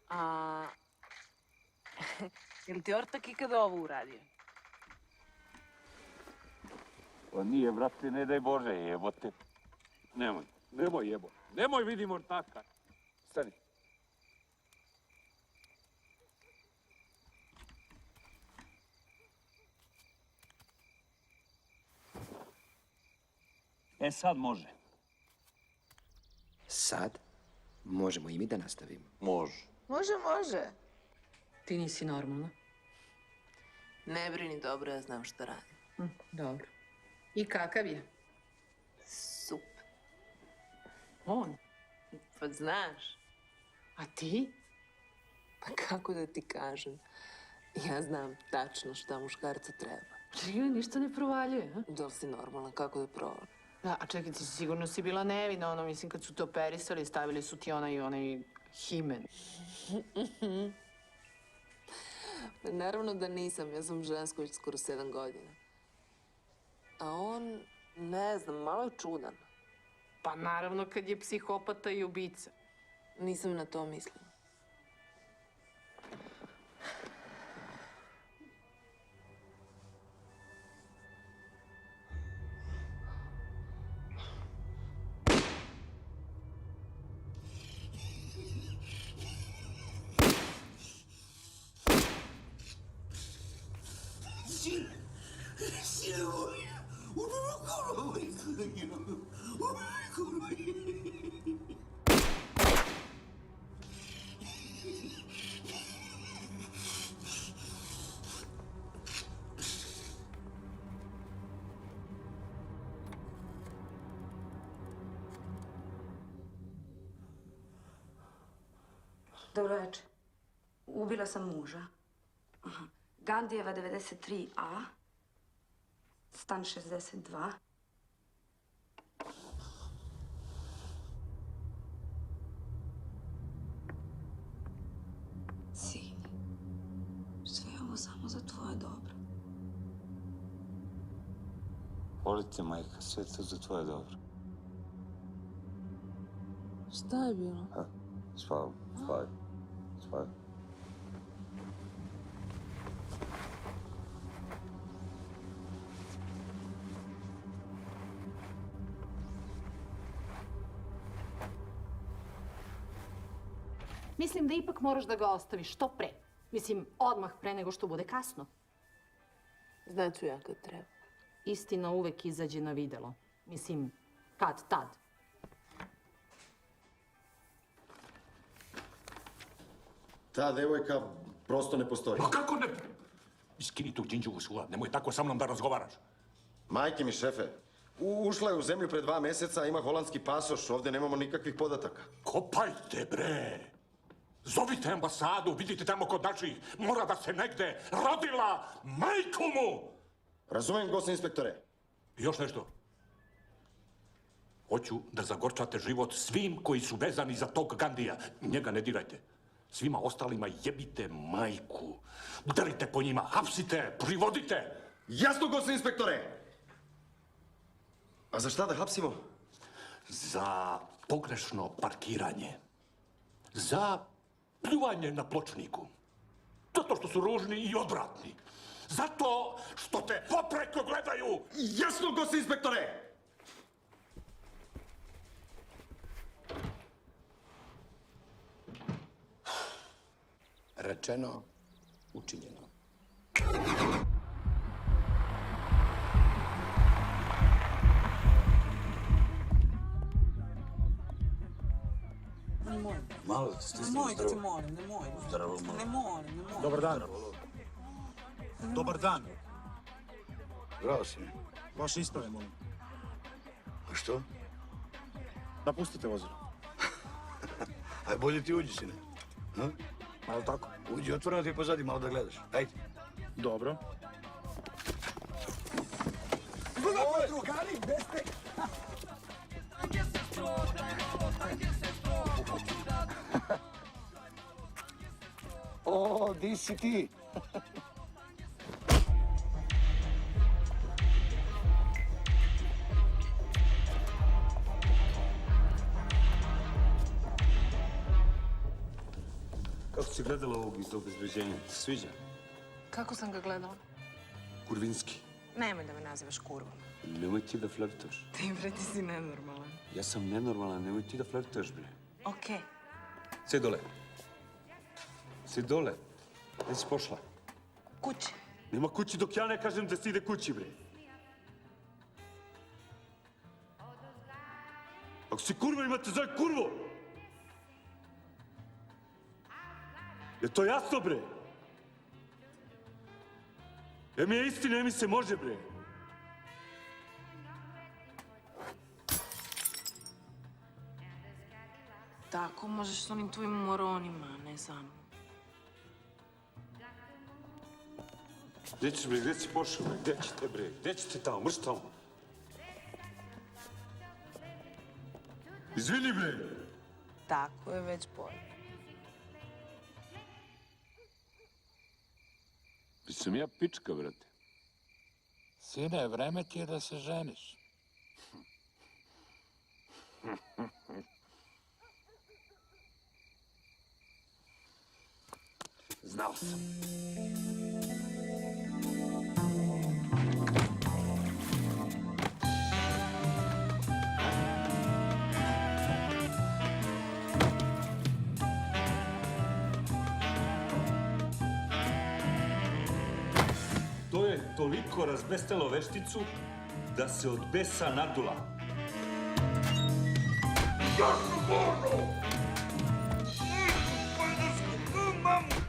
Speaker 9: A... Jel ti ortak ikada ovo uradio?
Speaker 11: Pa nije, brate, ne daj Bože, jebote. Nemoj jebote. Nemoj, vidim ortaka. Stani. E, sad može.
Speaker 1: Sad možemo i mi da nastavimo.
Speaker 3: Može.
Speaker 2: Može.
Speaker 4: Ti nisi normalna.
Speaker 9: Ne brini, dobro, ja znam šta radim.
Speaker 4: Dobro. I kakav je?
Speaker 9: Super.
Speaker 4: On?
Speaker 9: Pa znaš.
Speaker 4: A ti?
Speaker 9: Pa kako da ti kažem? Ja znam tačno šta muškarca treba.
Speaker 4: Čekaj, ništa ne provaljuje, a?
Speaker 9: Da li si normalna, kako da provalim?
Speaker 4: Da, a čekaj, ti sigurno si bila nevina, ono, mislim, kad su te operisali, stavili su ti onaj himen.
Speaker 9: Pa naravno da nisam, ja sam žensko već skoro 7 godina. A on, ne znam, malo je čudan.
Speaker 4: Pa naravno kad je psihopata i ubica.
Speaker 9: Nisam na to mislila.
Speaker 19: Dobro večer. Ubila sam muža. Gandijeva 93A. Stan 62. Sine, sve je ovo samo za tvoje dobro.
Speaker 3: Volite, majka, sve to za tvoje dobro.
Speaker 9: Šta je bilo?
Speaker 3: Spavaj.
Speaker 4: Mislim da ipak moraš da ga ostaviš što pre. Mislim, odmah pre nego što bude kasno.
Speaker 9: Znaću ja kad treba.
Speaker 4: Istina uvek izađe na videlo. Mislim, kad tad.
Speaker 14: Ta devojka prosto ne postoji.
Speaker 15: Ma kako ne? Iskini tu džinđovu sula, nemoj tako sa mnom da razgovaraš.
Speaker 14: Majke mi, šefe, ušla je u zemlju pre 2 meseca, ima holandski pasoš, ovde nemamo nikakvih podataka.
Speaker 15: Kopajte, bre! Zovite ambasadu, vidite tamo kod naših, mora da se negde rodila, majku mu!
Speaker 14: Razumem, gospodine inspektore.
Speaker 15: I još nešto. Hoću da zagorčate život svim koji su vezani za tog Gandija. Njega ne dirajte. Svima ostalima jebite majku. Udarite po njima, hapsite, privodite.
Speaker 14: Jasno, gospodine inspektore! A za šta da hapsimo?
Speaker 15: Za pogrešno parkiranje. Za pljuvanje na pločniku. Zato što su ružni i odvratni. Zato što te popreko gledaju.
Speaker 14: Jasno, gospodine inspektore!
Speaker 1: Rečeno, učinjeno.
Speaker 17: Malo stisni
Speaker 6: Nemojte,
Speaker 17: zdravo.
Speaker 6: molim, nemojte.
Speaker 17: Zdravo, malo.
Speaker 6: Ne molim, ne molim.
Speaker 17: Dobar dan.
Speaker 6: Dobar dan.
Speaker 17: Zdravo si.
Speaker 6: Vaše isprave, molim.
Speaker 17: A što?
Speaker 6: Napustite vozilo.
Speaker 17: Aj, bolje ti uđi, sine.
Speaker 6: Malo tako?
Speaker 17: Uđi, otvoreno ti pozadi, malo da gledaš. Ajde.
Speaker 6: Dobro.
Speaker 10: Ovo, drugari, gde ste?
Speaker 17: O, di si ti?
Speaker 11: Kako si gledala ovog iz obezbeđenja? Ti se sviđa?
Speaker 9: Kako sam ga gledala?
Speaker 11: Kurvinski.
Speaker 9: Nemoj da me nazivaš kurvom.
Speaker 11: Nemoj ti da flirtaš.
Speaker 9: Ti, bre, ti si nenormalan.
Speaker 11: Ja sam nenormalan, nemoj ti da flirtaš, bre.
Speaker 9: Okej.
Speaker 11: Sjedi dole. Sjedi dole. Gdje si pošla?
Speaker 9: Kući.
Speaker 11: Nema kući dok ja ne kažem da si ide kući, bre. Ako si kurva, imate zove kurvo! Je to jasno, bre? Je mi je istina, je mi se može, bre.
Speaker 9: Tako možeš s onim tvojim moronima, ne znam.
Speaker 11: Gdje ćeš, bre, gdje si pošao, bre? Gdje ćete, bre? Gdje ćete tamo? Mrš tamo. Izvini, bre.
Speaker 9: Tako je već bolje.
Speaker 11: Sam ja pička, brate.
Speaker 20: Sine, vreme ti je da se ženiš.
Speaker 17: Znao sam.
Speaker 11: To je toliko razbestalo vešticu da se od besa nadula.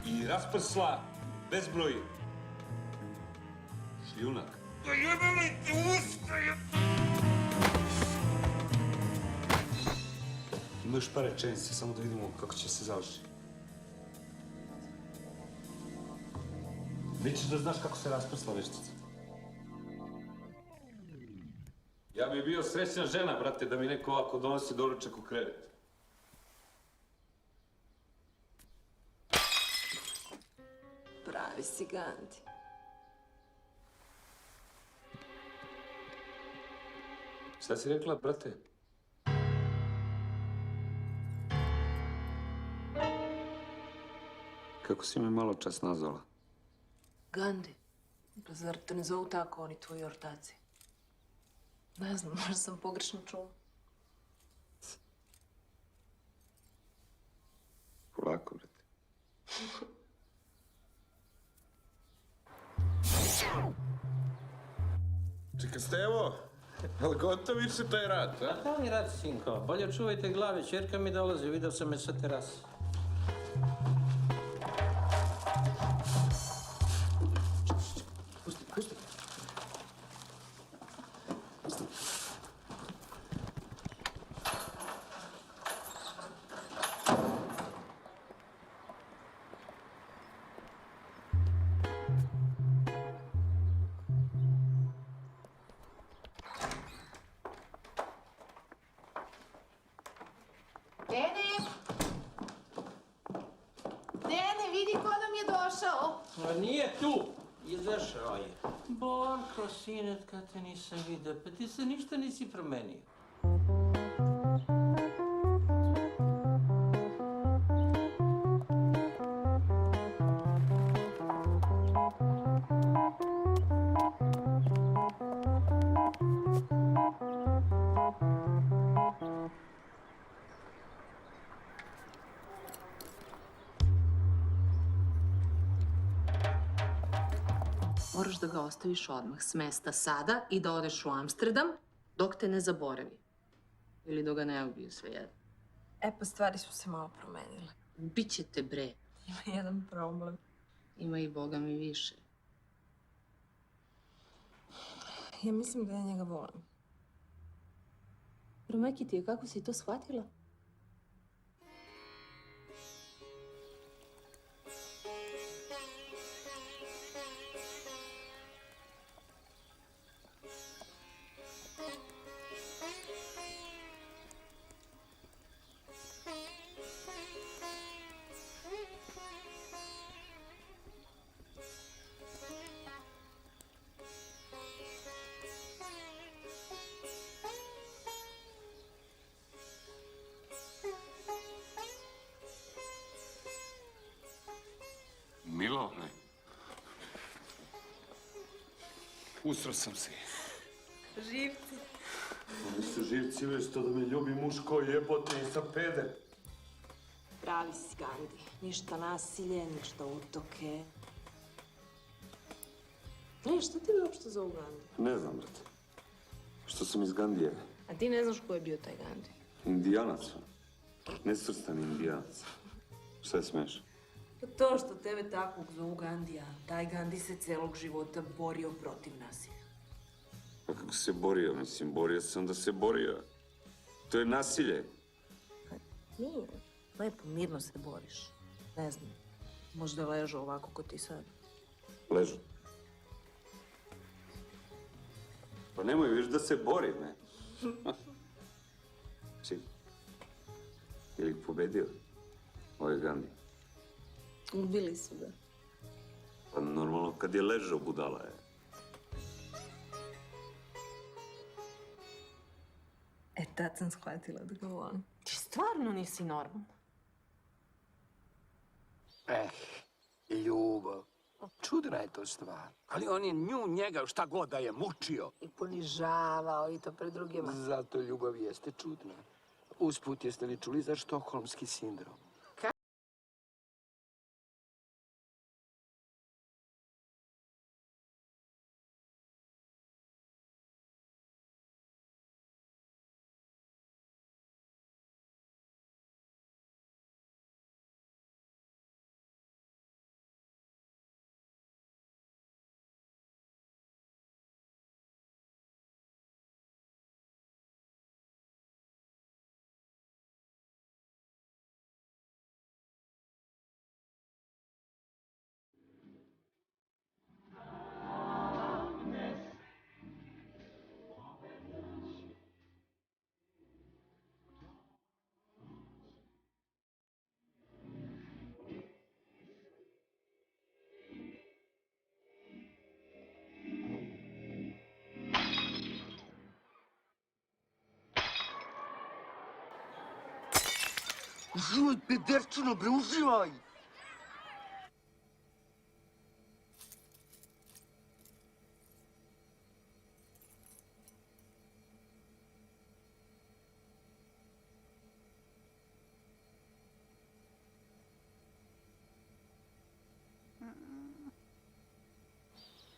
Speaker 11: I rasprsla bezbroj šljunak. Ima još par rečenice, samo da vidimo kako će se završiti. Nećeš da znaš kako se rasprsla veštica. Ja bi bio srećna žena, brate, da mi neko ovako donosi doručak u krevet.
Speaker 9: Pravi si Gandhi.
Speaker 11: Šta si rekla, brate? Kako si me malo čas nazvala?
Speaker 9: Gandhi. Pa zar te ne zovu tako oni tvoji ortaci? Ne znam, možda sam pogrešno čula.
Speaker 11: Polako, brate.
Speaker 5: Čekaj, Stevo, ali gotovo više taj rat, a? Da li rat, sinko? Bolje čuvajte glave, čerka mi dolazi, vidio sam me sa terase. Pusti.
Speaker 4: Dene, vidi ko nam je došao.
Speaker 5: A nije tu, izašao je. Borko, sinet, kad te nisam vidio, pa ti se ništa nisi promenio.
Speaker 4: Moraš da ga ostaviš odmah s mesta sada i da odeš u Amsterdam dok te ne zaboravi. Ili dok ga ne ubiju, svejedno.
Speaker 9: Pa stvari su se malo promenile.
Speaker 4: Ubiće te, bre.
Speaker 9: Ima jedan problem.
Speaker 4: Ima i Boga mi više.
Speaker 9: Ja mislim da ja njega volim.
Speaker 4: Promeki ti je, kako si to shvatila?
Speaker 11: Milovne. Usro sam se.
Speaker 9: Živci.
Speaker 11: Nisu živci, već to da me ljubi muško jebote i sa peder.
Speaker 9: Pravi si, Gandhi. Ništa nasilje, ništa utoke. Šta ti je uopšte za Gandhi?
Speaker 8: Ne znam, brate. Što sam iz Gandije?
Speaker 9: A ti ne znaš ko je bio taj Gandhi?
Speaker 8: Indijanac. Nesvrstani indijanac. Šta je smeš?
Speaker 9: To što tebe takvog zovu Gandija, taj Gandhi se celog života borio protiv nasilja.
Speaker 8: Pa kako se borio, mislim, borio sam da se borio. To je nasilje.
Speaker 9: Nije. Lepo, mirno se boriš. Ne znam, možda ležu ovako ko ti sad.
Speaker 8: Ležu. Pa nemoj viš da se bori, ne? Čekaj. Je li pobedio? Ovaj Gandhi.
Speaker 9: Ubili su ga.
Speaker 8: Pa normalno, kad je ležao, budala je.
Speaker 9: Tad sam shvatila da ga volim.
Speaker 4: Ti stvarno nisi normalna.
Speaker 1: Ljubav. Čudna je to stvar.
Speaker 20: Ali on je njega šta god da je mučio.
Speaker 9: I ponižavao i to pred drugima.
Speaker 1: Zato ljubav jeste čudna. Usput, jeste li čuli za štokholmski sindrom?
Speaker 10: Uživaj, pederčino, bre, uživaj!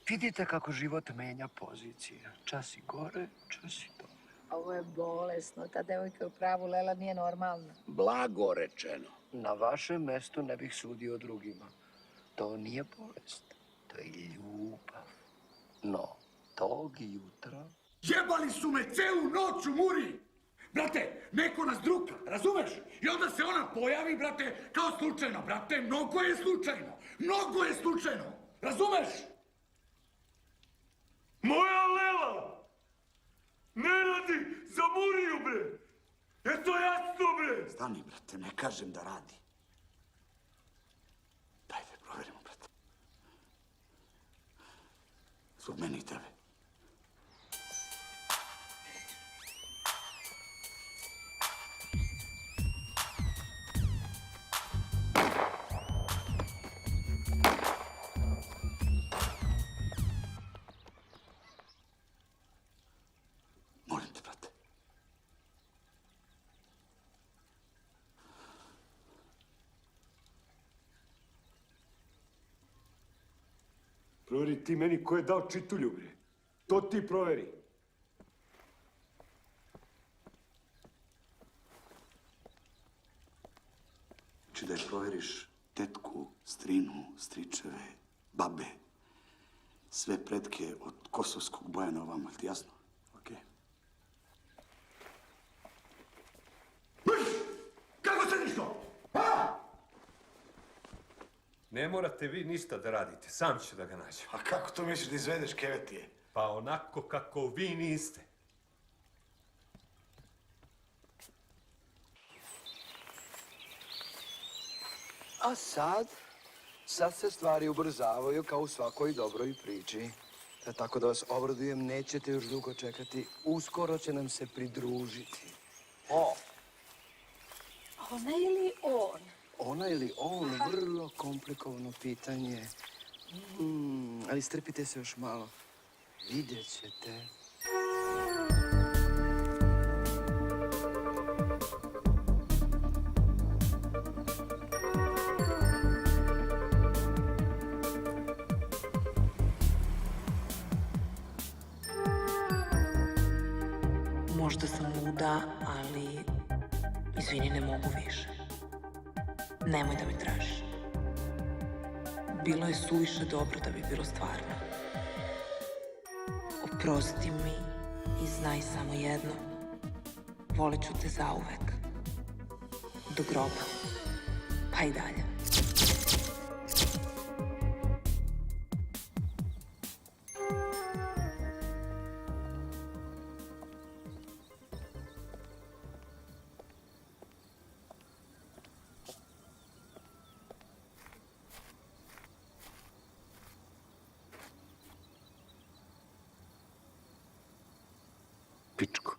Speaker 1: Vidite kako život menja pozicije. Čas i gore, čas i dole.
Speaker 6: Ovo je bolesno. Ta devojka je u pravu, Lela nije normalna.
Speaker 1: Blago rečeno. Na vašem mestu ne bih sudio drugima. To nije bolest, to je ljubav. No, tog jutra...
Speaker 15: Jebali su me celu noć u muri! Brate, neko nas druka, razumeš? I onda se ona pojavi, brate, kao slučajno. Brate, mnogo je slučajno. Mnogo je slučajno. Razumeš?
Speaker 12: Moja Lela! Ne radi za Muriju, bre! Je to jasno, bre?
Speaker 17: Stani, brate, ne kažem da radi. Dajde, provjerimo, brate. Zbog mene i tebe. Molim te, brate.
Speaker 12: Proveri ti meni ko je dao čitulju, bre. To ti proveri.
Speaker 17: Znači da je proveriš tetku, strinu, stričeve, babe, sve pretke od kosovskog Bojana ovamo, ti jasno? Okej.
Speaker 12: Kako se ništo? A? Ne morate vi ništa da radite, sam ću da ga nađem.
Speaker 13: A kako to misliš da izvedeš kevetije?
Speaker 12: Pa onako kako vi niste.
Speaker 1: A sad se stvari ubrzavaju kao u svakoj dobroj priči. Tako da vas obradujem, nećete još dugo čekati. Uskoro će nam se pridružiti.
Speaker 9: Ona ili on?
Speaker 1: Ona ili on, vrlo komplikovano pitanje. Ali strpite se još malo. Vidjet ćete.
Speaker 19: Možda sam luda, ali izvini, ne mogu više. Nemoj da me tražiš. Bilo je suviše dobro da bi bilo stvarno. Oprosti mi i znaj samo jedno. Volit ću te zauvek. Do groba. Pa i dalje.
Speaker 17: Pičko.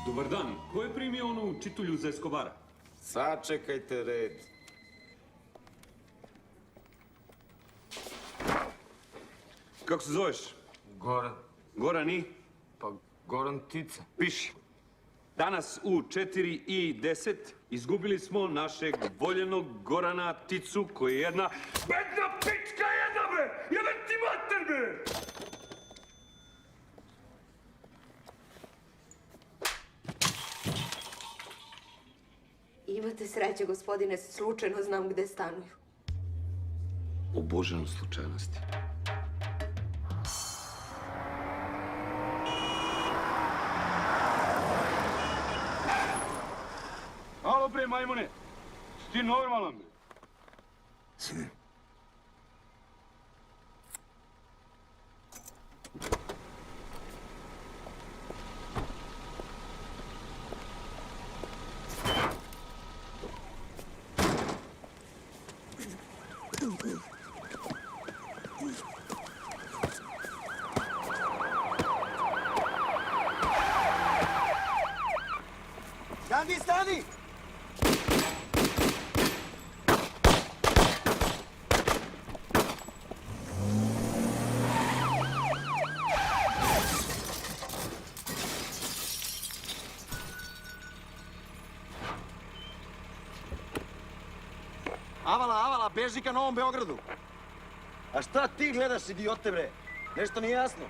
Speaker 11: Dobar dan. Ko je primio onu čitulju za Eskobara?
Speaker 14: Sačekajte red.
Speaker 12: Kako se zoveš?
Speaker 16: Goran.
Speaker 12: Goran i?
Speaker 16: Pa Goran Tica.
Speaker 12: Piši. Danas u 4:10 izgubili smo našeg voljenog Gorana Ticu, koji je jedna bedna pička jedna, bre! Jebem ti mater, bre!
Speaker 9: Imate sreće, gospodine, slučajno znam gde stanuju.
Speaker 8: Obožavam slučajnosti.
Speaker 12: Alo, bre, majmune! Si ti normalan, bre?
Speaker 8: Sine,
Speaker 10: Gandhi, stani!
Speaker 14: Avala, beži ka Novom Beogradu. A šta ti gledaš, idiote, bre? Nešto nije jasno.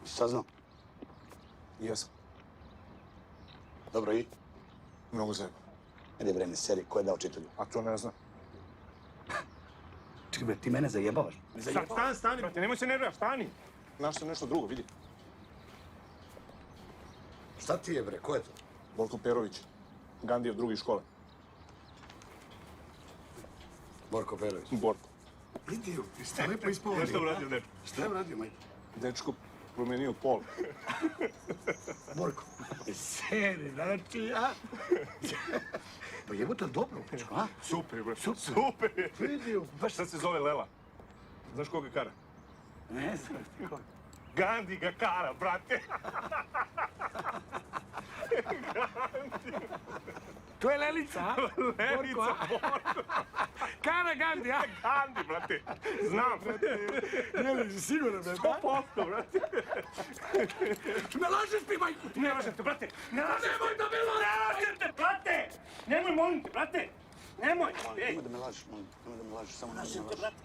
Speaker 17: Saznao?
Speaker 13: Jesam. Dobro, i? Mnogo zajeba.
Speaker 17: Ajde bre, ne seri, ko je dao čitulju?
Speaker 13: A to ne znam.
Speaker 17: Čekaj bre, ti mene zajebavaš?
Speaker 12: Stani, brate, nemoj se nerviraš, stani!
Speaker 13: Znaš sam nešto drugo, vidi.
Speaker 8: šta ti je bre, ko je to?
Speaker 13: Borko Perović, Gandijev drugi škole.
Speaker 8: Borko Perović.
Speaker 13: Borko.
Speaker 8: Vidio, ste lepo ispao.
Speaker 13: Šta uradio, dečko?
Speaker 8: Šta je uradio, majko?
Speaker 13: Dečko,
Speaker 12: promenio pol.
Speaker 17: Borko, seri, znači, a? Pa jebote, dobro, pičko, a?
Speaker 12: Super, bre, super.
Speaker 17: Vidio.
Speaker 12: Znaš šta se zove Lela? Znaš koga kara?
Speaker 17: Ne znam ti koga.
Speaker 12: Gandhi ga kara, brate. Gandhi.
Speaker 17: To je Lelica, a?
Speaker 12: Lelica, Borko.
Speaker 17: Kara Gandhi, a?
Speaker 12: Gandhi, brate. Znam, brate.
Speaker 17: Ne, si siguran, brate?
Speaker 12: 100%, brate.
Speaker 17: Ne lažeš mi, majku!
Speaker 12: Ne lažem te, brate. Ne lažem te.
Speaker 17: Nemoj da me lažeš!
Speaker 12: Ne lažem te, brate. Nemoj, molim te, brate. Nemoj. Ej.
Speaker 17: Nemoj da me lažeš, molim. Nemoj da me lažeš, samo nemoj da me lažeš.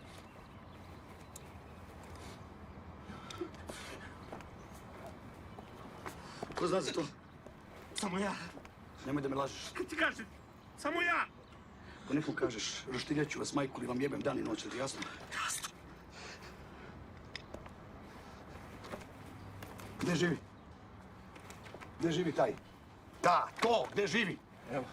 Speaker 17: Ko zna za to?
Speaker 12: Samo ja.
Speaker 17: Nemoj da me lažeš.
Speaker 12: Kad ti kažem, samo ja.
Speaker 17: Ako nekom kažeš, roštiljaću vas, majku, ili vam jebem dan i noć, je ti jasno?
Speaker 12: Jasno.
Speaker 17: Gde živi? Gde živi taj? Da, to, gde živi?
Speaker 12: Evo.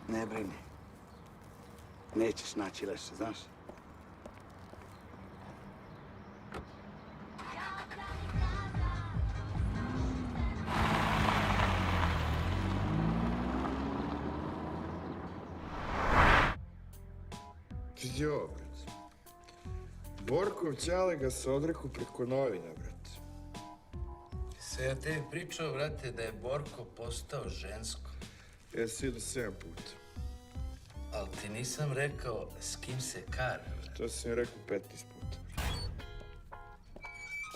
Speaker 17: Ne brini. Nećeš naći leše, znaš?
Speaker 21: Jo, brat. Borkov ćale ga se odreku preko novina, brat.
Speaker 18: Se ja tebi pričao, brate, da je Borko postao žensko.
Speaker 21: Jesi vidio 7 puta.
Speaker 18: Ali ti nisam rekao s kim se kara, brate.
Speaker 21: To sam rekao 15 puta.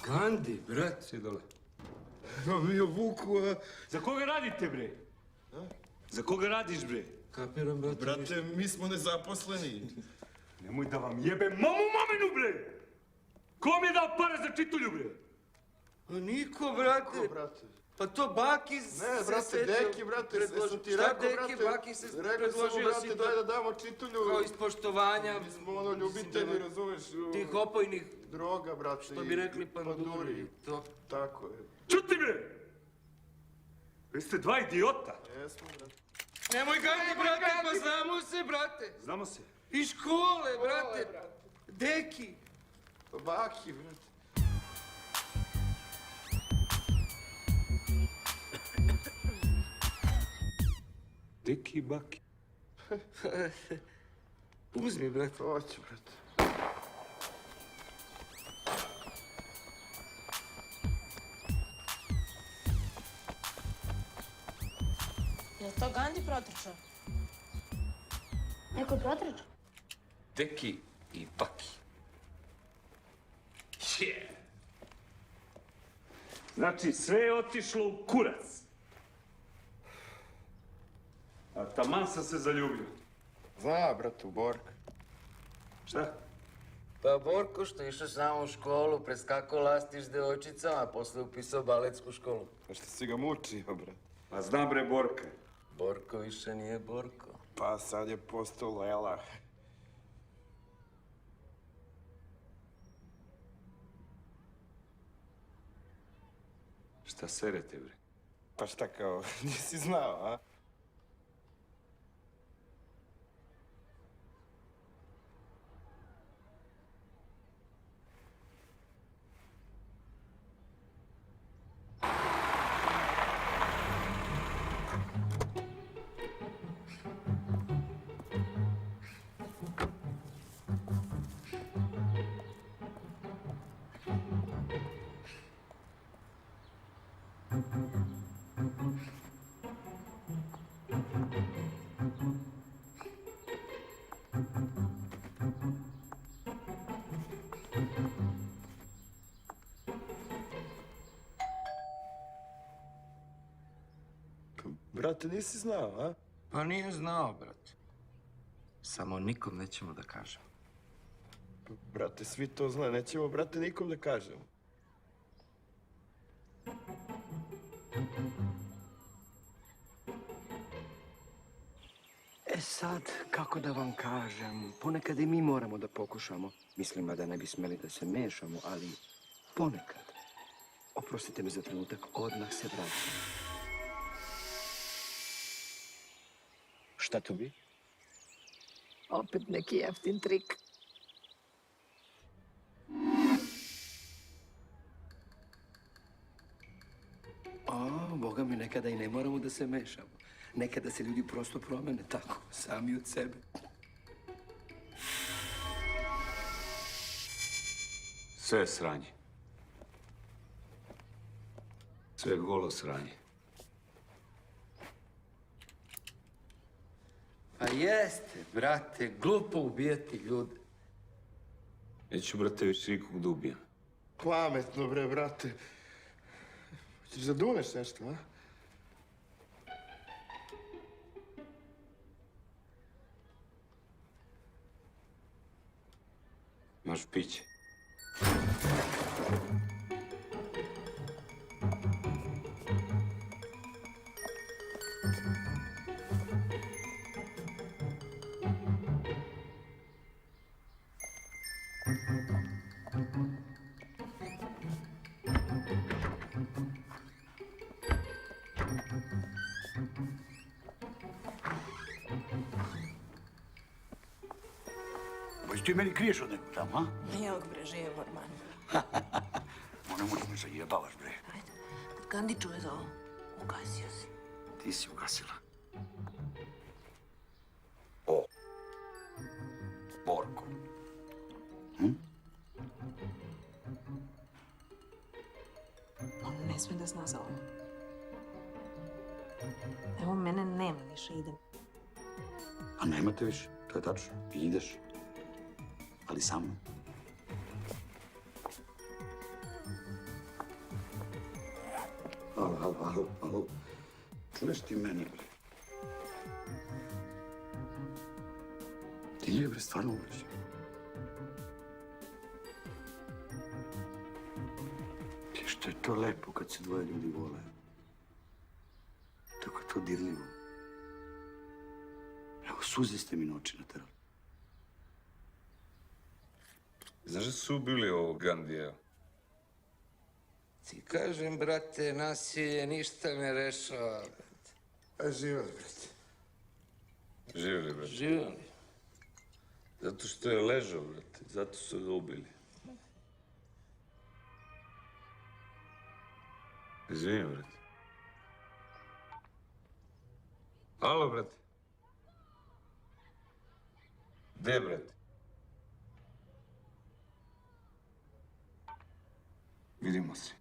Speaker 16: Gandhi, brat. Si dole.
Speaker 21: Mio Vuku, a...
Speaker 12: Za koga radite, bre? Za koga radiš, bre?
Speaker 16: Kapiram, brate.
Speaker 21: Brate, mi smo nezaposleni.
Speaker 12: Nemoj da vam jebem mamu maminu, bre! Ko mi je dao pare za čitulju, bre?
Speaker 16: Pa niko, brate.
Speaker 21: Ko, brate?
Speaker 16: Pa to Baki
Speaker 21: Ne, brate, Deki, brate, sam ti rekao, brate.
Speaker 16: Šta Deki, Baki se
Speaker 21: Rekao sam mu, brate, daj da damo čitulju.
Speaker 16: Kao iz poštovanja.
Speaker 21: Mi smo ono ljubitelji, razumeš?
Speaker 16: Tih opojnih,
Speaker 21: Droga, brate.
Speaker 16: što bi rekli panduri. To.
Speaker 21: Tako je.
Speaker 12: Čuti, bre! Vi ste dva idiota.
Speaker 21: Jesmo, brate.
Speaker 16: Nemoj Gandhi, brate, pa znamo se, brate.
Speaker 12: Znamo se.
Speaker 16: Iz škole, brate. Deki.
Speaker 21: Baki, brate.
Speaker 12: Deki i Baki.
Speaker 16: Uzmi, brate.
Speaker 21: Hoću, brate.
Speaker 9: Je to Gandhi protrčao?
Speaker 22: Neko protrčao?
Speaker 5: Deki i Baki.
Speaker 12: Znači, sve je otišlo u kurac. A taman sam se zaljubio.
Speaker 21: Zna, brate, u Borka.
Speaker 12: Šta?
Speaker 18: Pa Borko što je išao samo u školu, preskakao lastiš s devojčicama, a posle upisao baletsku školu.
Speaker 21: Pa što si ga mučio, brate?
Speaker 12: Pa znam, bre, Borka.
Speaker 18: Borko više nije Borko.
Speaker 21: Pa sad je postao Lela.
Speaker 12: Šta serete, bre?
Speaker 21: Pa šta kao, nisi znao, a? Brate, nisi znao, a?
Speaker 18: Pa nije znao, brate. Samo nikom nećemo da kažemo.
Speaker 21: Brate, svi to znaju, nećemo, brate, nikom da kažemo.
Speaker 1: E sad, kako da vam kažem, ponekad i mi moramo da pokušamo. Mislim da ne bi smeli da se mešamo, ali ponekad. Oprostite mi za trenutak, odmah se vraćam.
Speaker 17: Šta to bi?
Speaker 1: Opet neki jeftin trik. Boga mi, nekada i ne moramo da se mešamo. Nekada se ljudi prosto promene tako, sami od sebe.
Speaker 12: Sve je sranje. Sve je golo sranje.
Speaker 1: Pa jeste, brate, glupo ubijati ljude.
Speaker 12: Neću, brate, više nikog da ubijam.
Speaker 21: Pametno, bre, brate. Hoćeš da duneš nešto, a?
Speaker 12: Imaš piće.
Speaker 17: Boć ti meni kriješ od nekog tamo, a?
Speaker 9: Jok bre, žive Vorman.
Speaker 17: Ne možeš me zajebavaš, bre.
Speaker 9: Kad Gandhi čuje za ovo, ugasio si.
Speaker 17: Ti si ugasila. Borko.
Speaker 9: On ne smije da zna za ovo. Evo, mene nema više, idem.
Speaker 17: A nemate više, to je tačno. Ti ideš. Ali sa mnom. Alo. Čuješ ti mene, bre? Ti je, bre, stvarno ulazi. Ti što je to lepo kad se dvoje ljudi vole. Tako je to dirljivo. Evo, suze ste mi na oči naterali.
Speaker 12: Znaš da su ubili ovog Gandija?
Speaker 18: Ti kažem, brate, nasilje ništa ne rešava, brate.
Speaker 21: A živali, brate.
Speaker 12: Živjeli, brate.
Speaker 18: Živjeli.
Speaker 12: Zato što je ležao, brate. Zato su ga ubili. Izvini, brate. Alo, brate. Gde, brate? Vidimo se.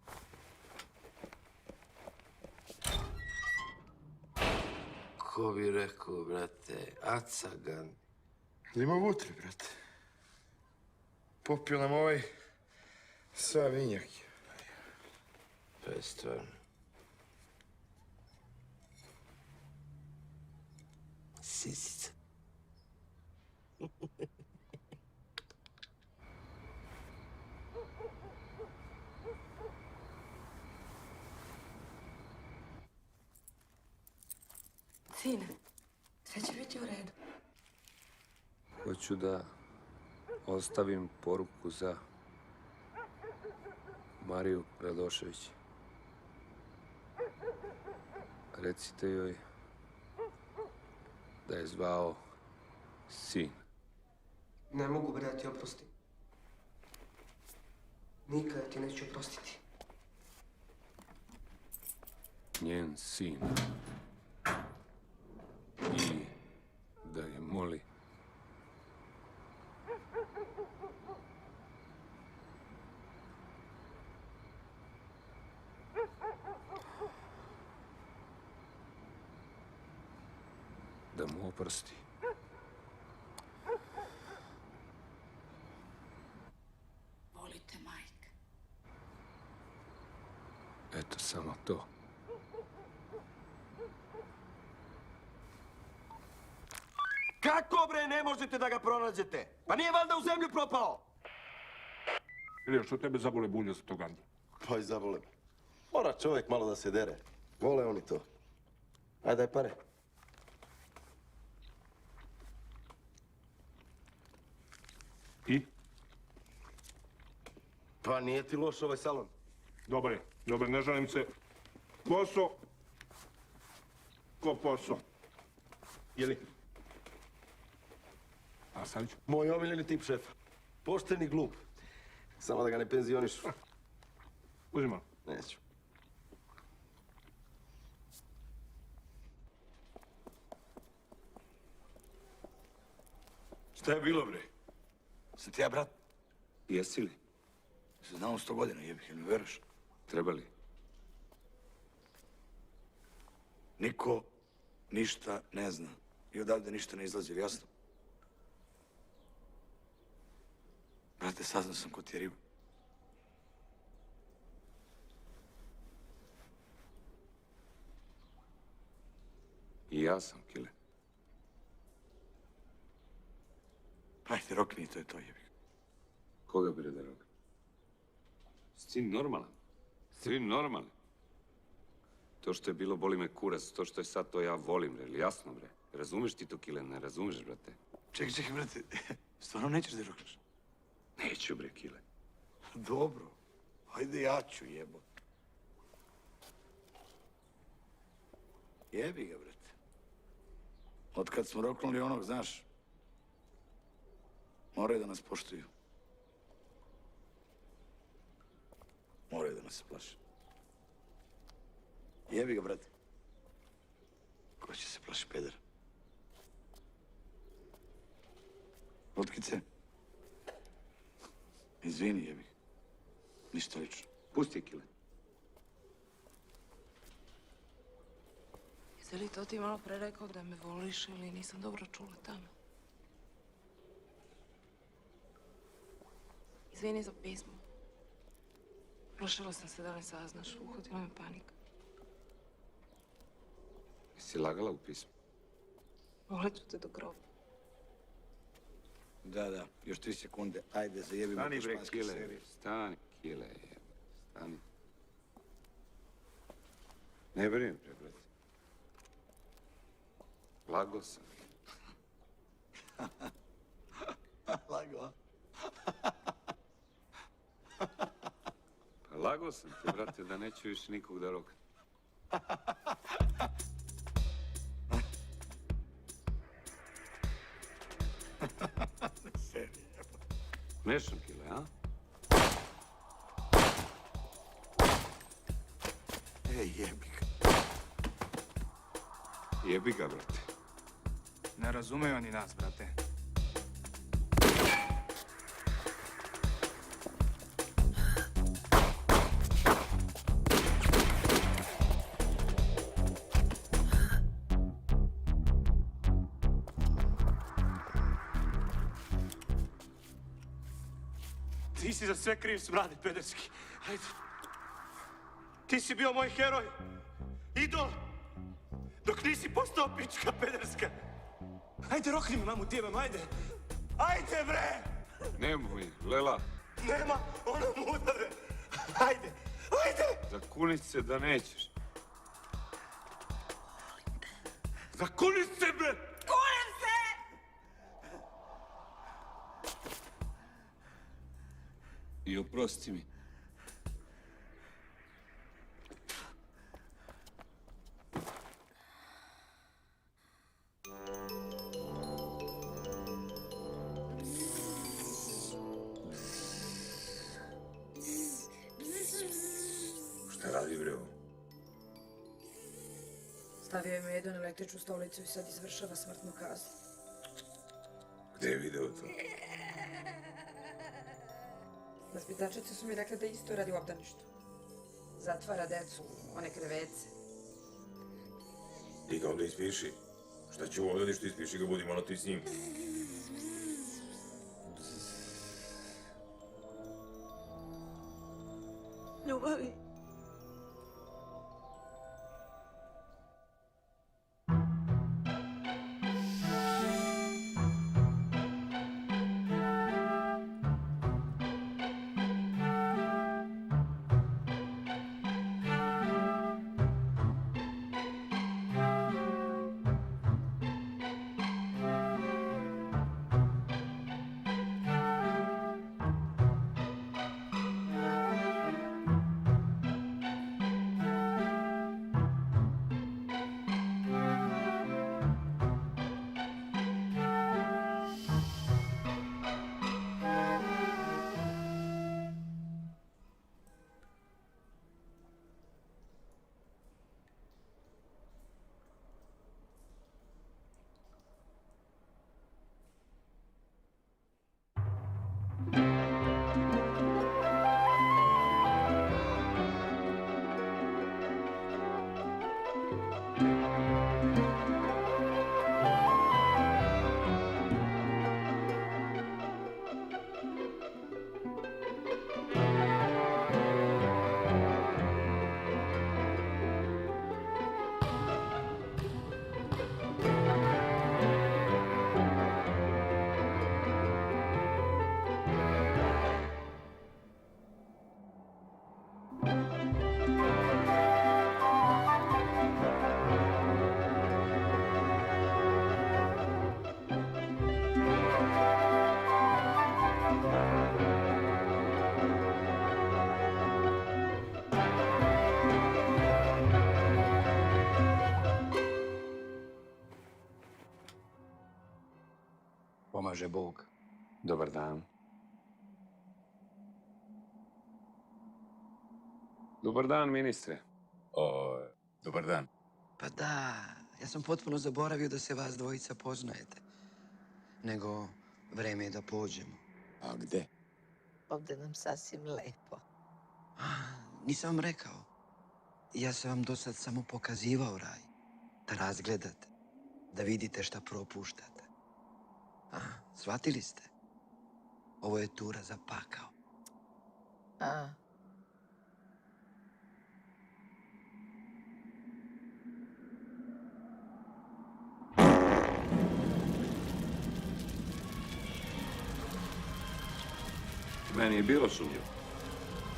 Speaker 18: Ko bi rekao, brate, Aca Gandhi.
Speaker 21: Ima vutri, brate. Popio nam ovaj sva vinjaki.
Speaker 18: To je stvarno. Sisica.
Speaker 9: Sine, sve će biti u redu.
Speaker 12: Hoću da ostavim poruku za Mariju Radošević. Recite joj da je zvao sin.
Speaker 10: Ne mogu, bre, da ti oprostim. Nikada ti neću oprostiti.
Speaker 12: Njen sin. I da je moli da mu oprosti.
Speaker 9: Volite majke.
Speaker 12: Eto, samo to.
Speaker 21: Kako, bre, ne možete da ga pronađete? Pa nije valjda u zemlju propao?
Speaker 15: Ilija, što tebe zabole bulja za to Gandhi?
Speaker 14: Pa i zabole me. Mora čovjek malo da se dere. Vole oni to. Ajde, daj pare.
Speaker 15: I?
Speaker 14: Pa nije ti loš ovaj salon.
Speaker 15: Dobar je, ne žalim se. Posao, ko posao.
Speaker 14: Jeli?
Speaker 11: A Savić?
Speaker 14: Moj omiljeni tip šefa. Pošten i glup. Samo da ga ne penzioniš.
Speaker 11: Uzima.
Speaker 14: Neću.
Speaker 12: Šta je bilo, bre?
Speaker 17: Sam ti ja, brat?
Speaker 11: Jesi li?
Speaker 17: Se znamo 100 godina, jebih, jel mi veruješ?
Speaker 11: Treba li?
Speaker 17: Niko ništa ne zna. I odavde ništa ne izlazi, jel jasno? Brate, saznao sam ko ti je riba.
Speaker 11: I ja sam, Kile.
Speaker 17: Ajde, rokni, to je to, jebih.
Speaker 11: Koga bre da roga? Si normalan? Si normalan? To što je bilo boli me kurac, to što je sad to ja volim, bre, jasno, bre. Razumeš ti to, Kile, ne razumeš, brate?
Speaker 17: Čekaj, brate, stvarno nećeš da rokneš?
Speaker 11: Neću, bre, Kile.
Speaker 17: Dobro, ajde ja ću, jebo. Jebi ga, brate. Otkad smo roknuli onog, znaš, moraju da nas poštuju. Moraju da nas se plaše. Jebi ga, brate. Ko će se plaši pedera? Lutkice. Izvini, jebi. Ništa lično.
Speaker 11: Pusti, Kile.
Speaker 9: Jesi li to ti malo pre rekao da me voliš ili nisam dobro čula tamo? Izvini za pismo. Plašila sam se da ne saznaš, uhvatila me panika.
Speaker 11: Jesi lagala u pismu?
Speaker 9: Volit ću te do groba.
Speaker 17: Da, još 3 sekunde. Ajde, zajebimo
Speaker 11: Stani,
Speaker 17: te
Speaker 11: bre,
Speaker 17: španske
Speaker 11: Kile.
Speaker 17: serije.
Speaker 11: Stani, Kile, jebe. Stani. Ne brini, bre, brate. Lago sam.
Speaker 17: Lago.
Speaker 11: Pa lago sam ti, brate, da neću više nikog da rokam. Smešam, Kile, a?
Speaker 17: Ej, jebi ga.
Speaker 11: Jebi ga, brate.
Speaker 7: Ne razumeju oni nas, brate.
Speaker 22: Ti si za sve kriv, smrade pederski. Hajde. Ti si bio moj heroj. Idol. Dok nisi postao pička pederska. Hajde, rokni me, mamu, tijebam, ajde. Ajde, bre!
Speaker 11: Nemoj, Lela.
Speaker 22: Nema, ona muda, bre. Ajde, ajde!
Speaker 11: Zakuni se da nećeš.
Speaker 22: Zakuni se, bre!
Speaker 6: Kunem se!
Speaker 11: I oprosti mi.
Speaker 12: Šta radi, bre, ovo?
Speaker 9: Stavio je medu na električnu stolicu i sad izvršava smrtnu kaznu.
Speaker 12: Gde je video to?
Speaker 9: Vaspitačice su mi rekli da isto radi u obdaništu. Zatvara decu u one krevece.
Speaker 12: Ti ga onda ispiši. Šta će u obdaništu, ispiši ga, budimo ono ti s njim.
Speaker 6: Ljubavi.
Speaker 1: Bože Bog.
Speaker 11: Dobar dan. Dobar dan, ministre.
Speaker 17: Dobar dan.
Speaker 1: Pa da, ja sam potpuno zaboravio da se vas dvojica poznajete. Nego, vreme je da pođemo.
Speaker 17: A gde?
Speaker 2: Ovde nam sasvim lepo.
Speaker 1: Nisam vam rekao. Ja sam vam do sad samo pokazivao raj. Da razgledate. Da vidite šta propuštate. Shvatili ste? Ovo je tura za pakao.
Speaker 17: Meni je bilo sumnjivo.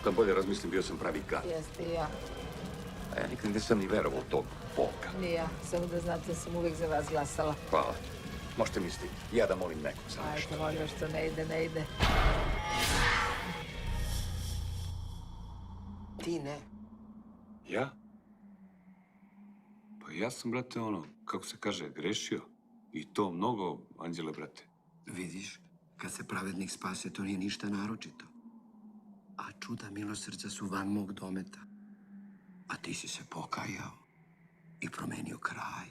Speaker 17: Da bolje razmislim, bio sam pravi gad.
Speaker 2: Jeste i ja.
Speaker 17: A ja nikad nisam ni verovao u tog Boga.
Speaker 2: Ni ja. Samo da znate, sam uvijek za vas glasala.
Speaker 17: Hvala. Možete misliti, ja da molim nekog za nešto.
Speaker 2: Ajde, možda što ne ide, ne ide.
Speaker 1: Ti ne.
Speaker 11: Ja? Pa ja sam, brate, kako se kaže, grešio. I to mnogo, Anđele, brate.
Speaker 1: Vidiš, kad se pravednik spase, to nije ništa naročito. A čuda milosrđa su van mog dometa. A ti si se pokajao i promenio kraj.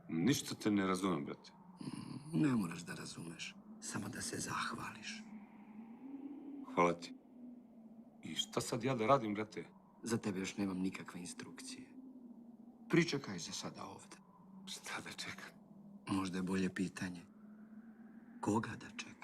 Speaker 11: Ništa te ne razumem, brate.
Speaker 1: Ne moraš da razumeš, samo da se zahvališ.
Speaker 11: Hvala ti. I šta sad ja da radim, brate?
Speaker 1: Za tebe još nemam nikakve instrukcije. Pričekaj za sada ovde.
Speaker 11: Šta da čekam?
Speaker 1: Možda je bolje pitanje. Koga da čekam?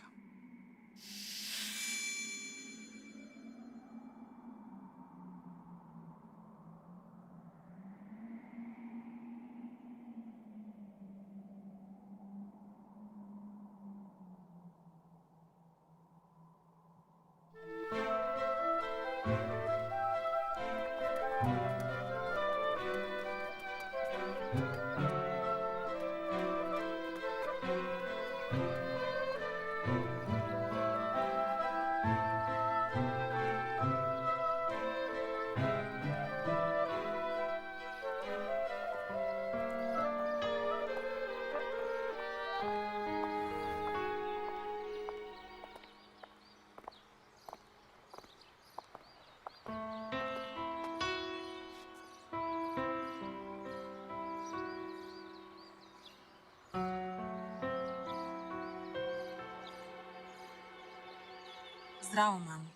Speaker 9: Zdravo, mamo.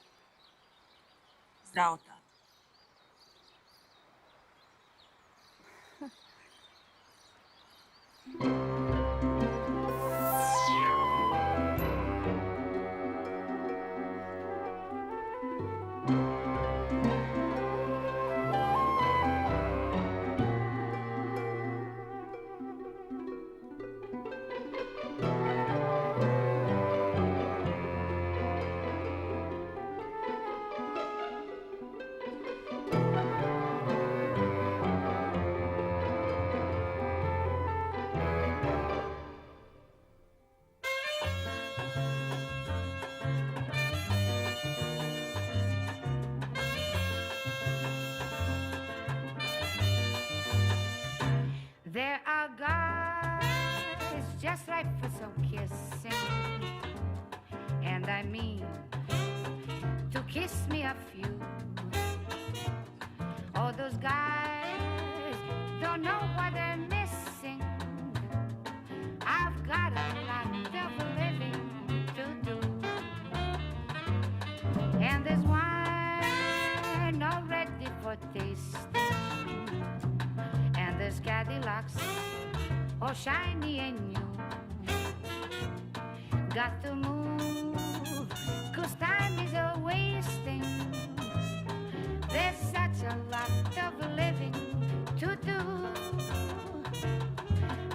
Speaker 9: Zdravo, tata.
Speaker 3: There are guys just right for some kissing, and I mean to kiss me a few. All those guys don't know what they're missing. I've got a lot of living to do, and there's wine already for tasting, and there's Cadillacs all shiny and new. Got to move, 'cause time is a wasting. There's such a lot of living to do.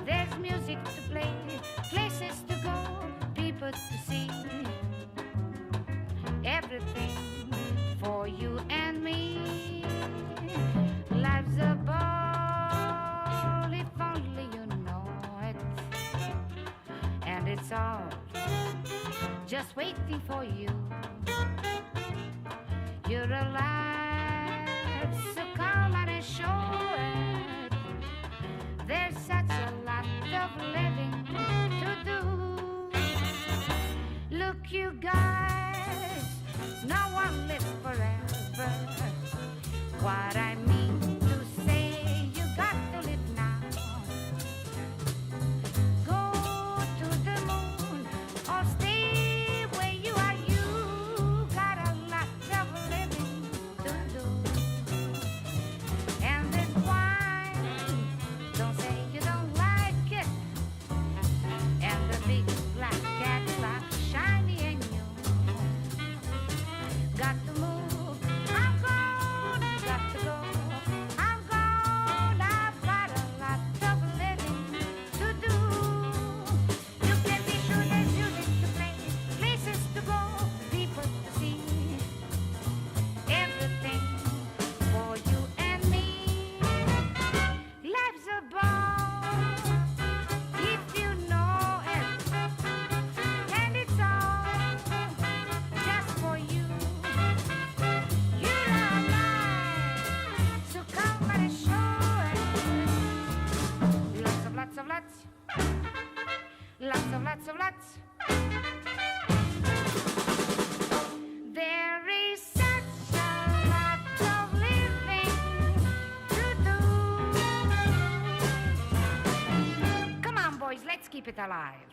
Speaker 3: There's music to play, places to go, people to see. Everything for you and me. Life's a ball, if only you know it. And it's all just waiting for you. You're alive, so come on and show it. There's such a lot of living to do. what I mean to say. You got to live now. Go to the moon or stay where you are. You got a lot of living to do. And this wine, don't say you don't like it. And the big black Cadillac, shiny and new. Got to move, I'm gone, got to go, I'm gone, I've got a lot of living to do. You can be sure there's music to play, places to go, people to see. Everything for you and me. Life's a ball, if you know it, and it's all just for you. You're alive, so come and show it. Lots of lots of lots, lots of lots of lots. There is such a lot of living to do. Come on, boys, let's keep it alive.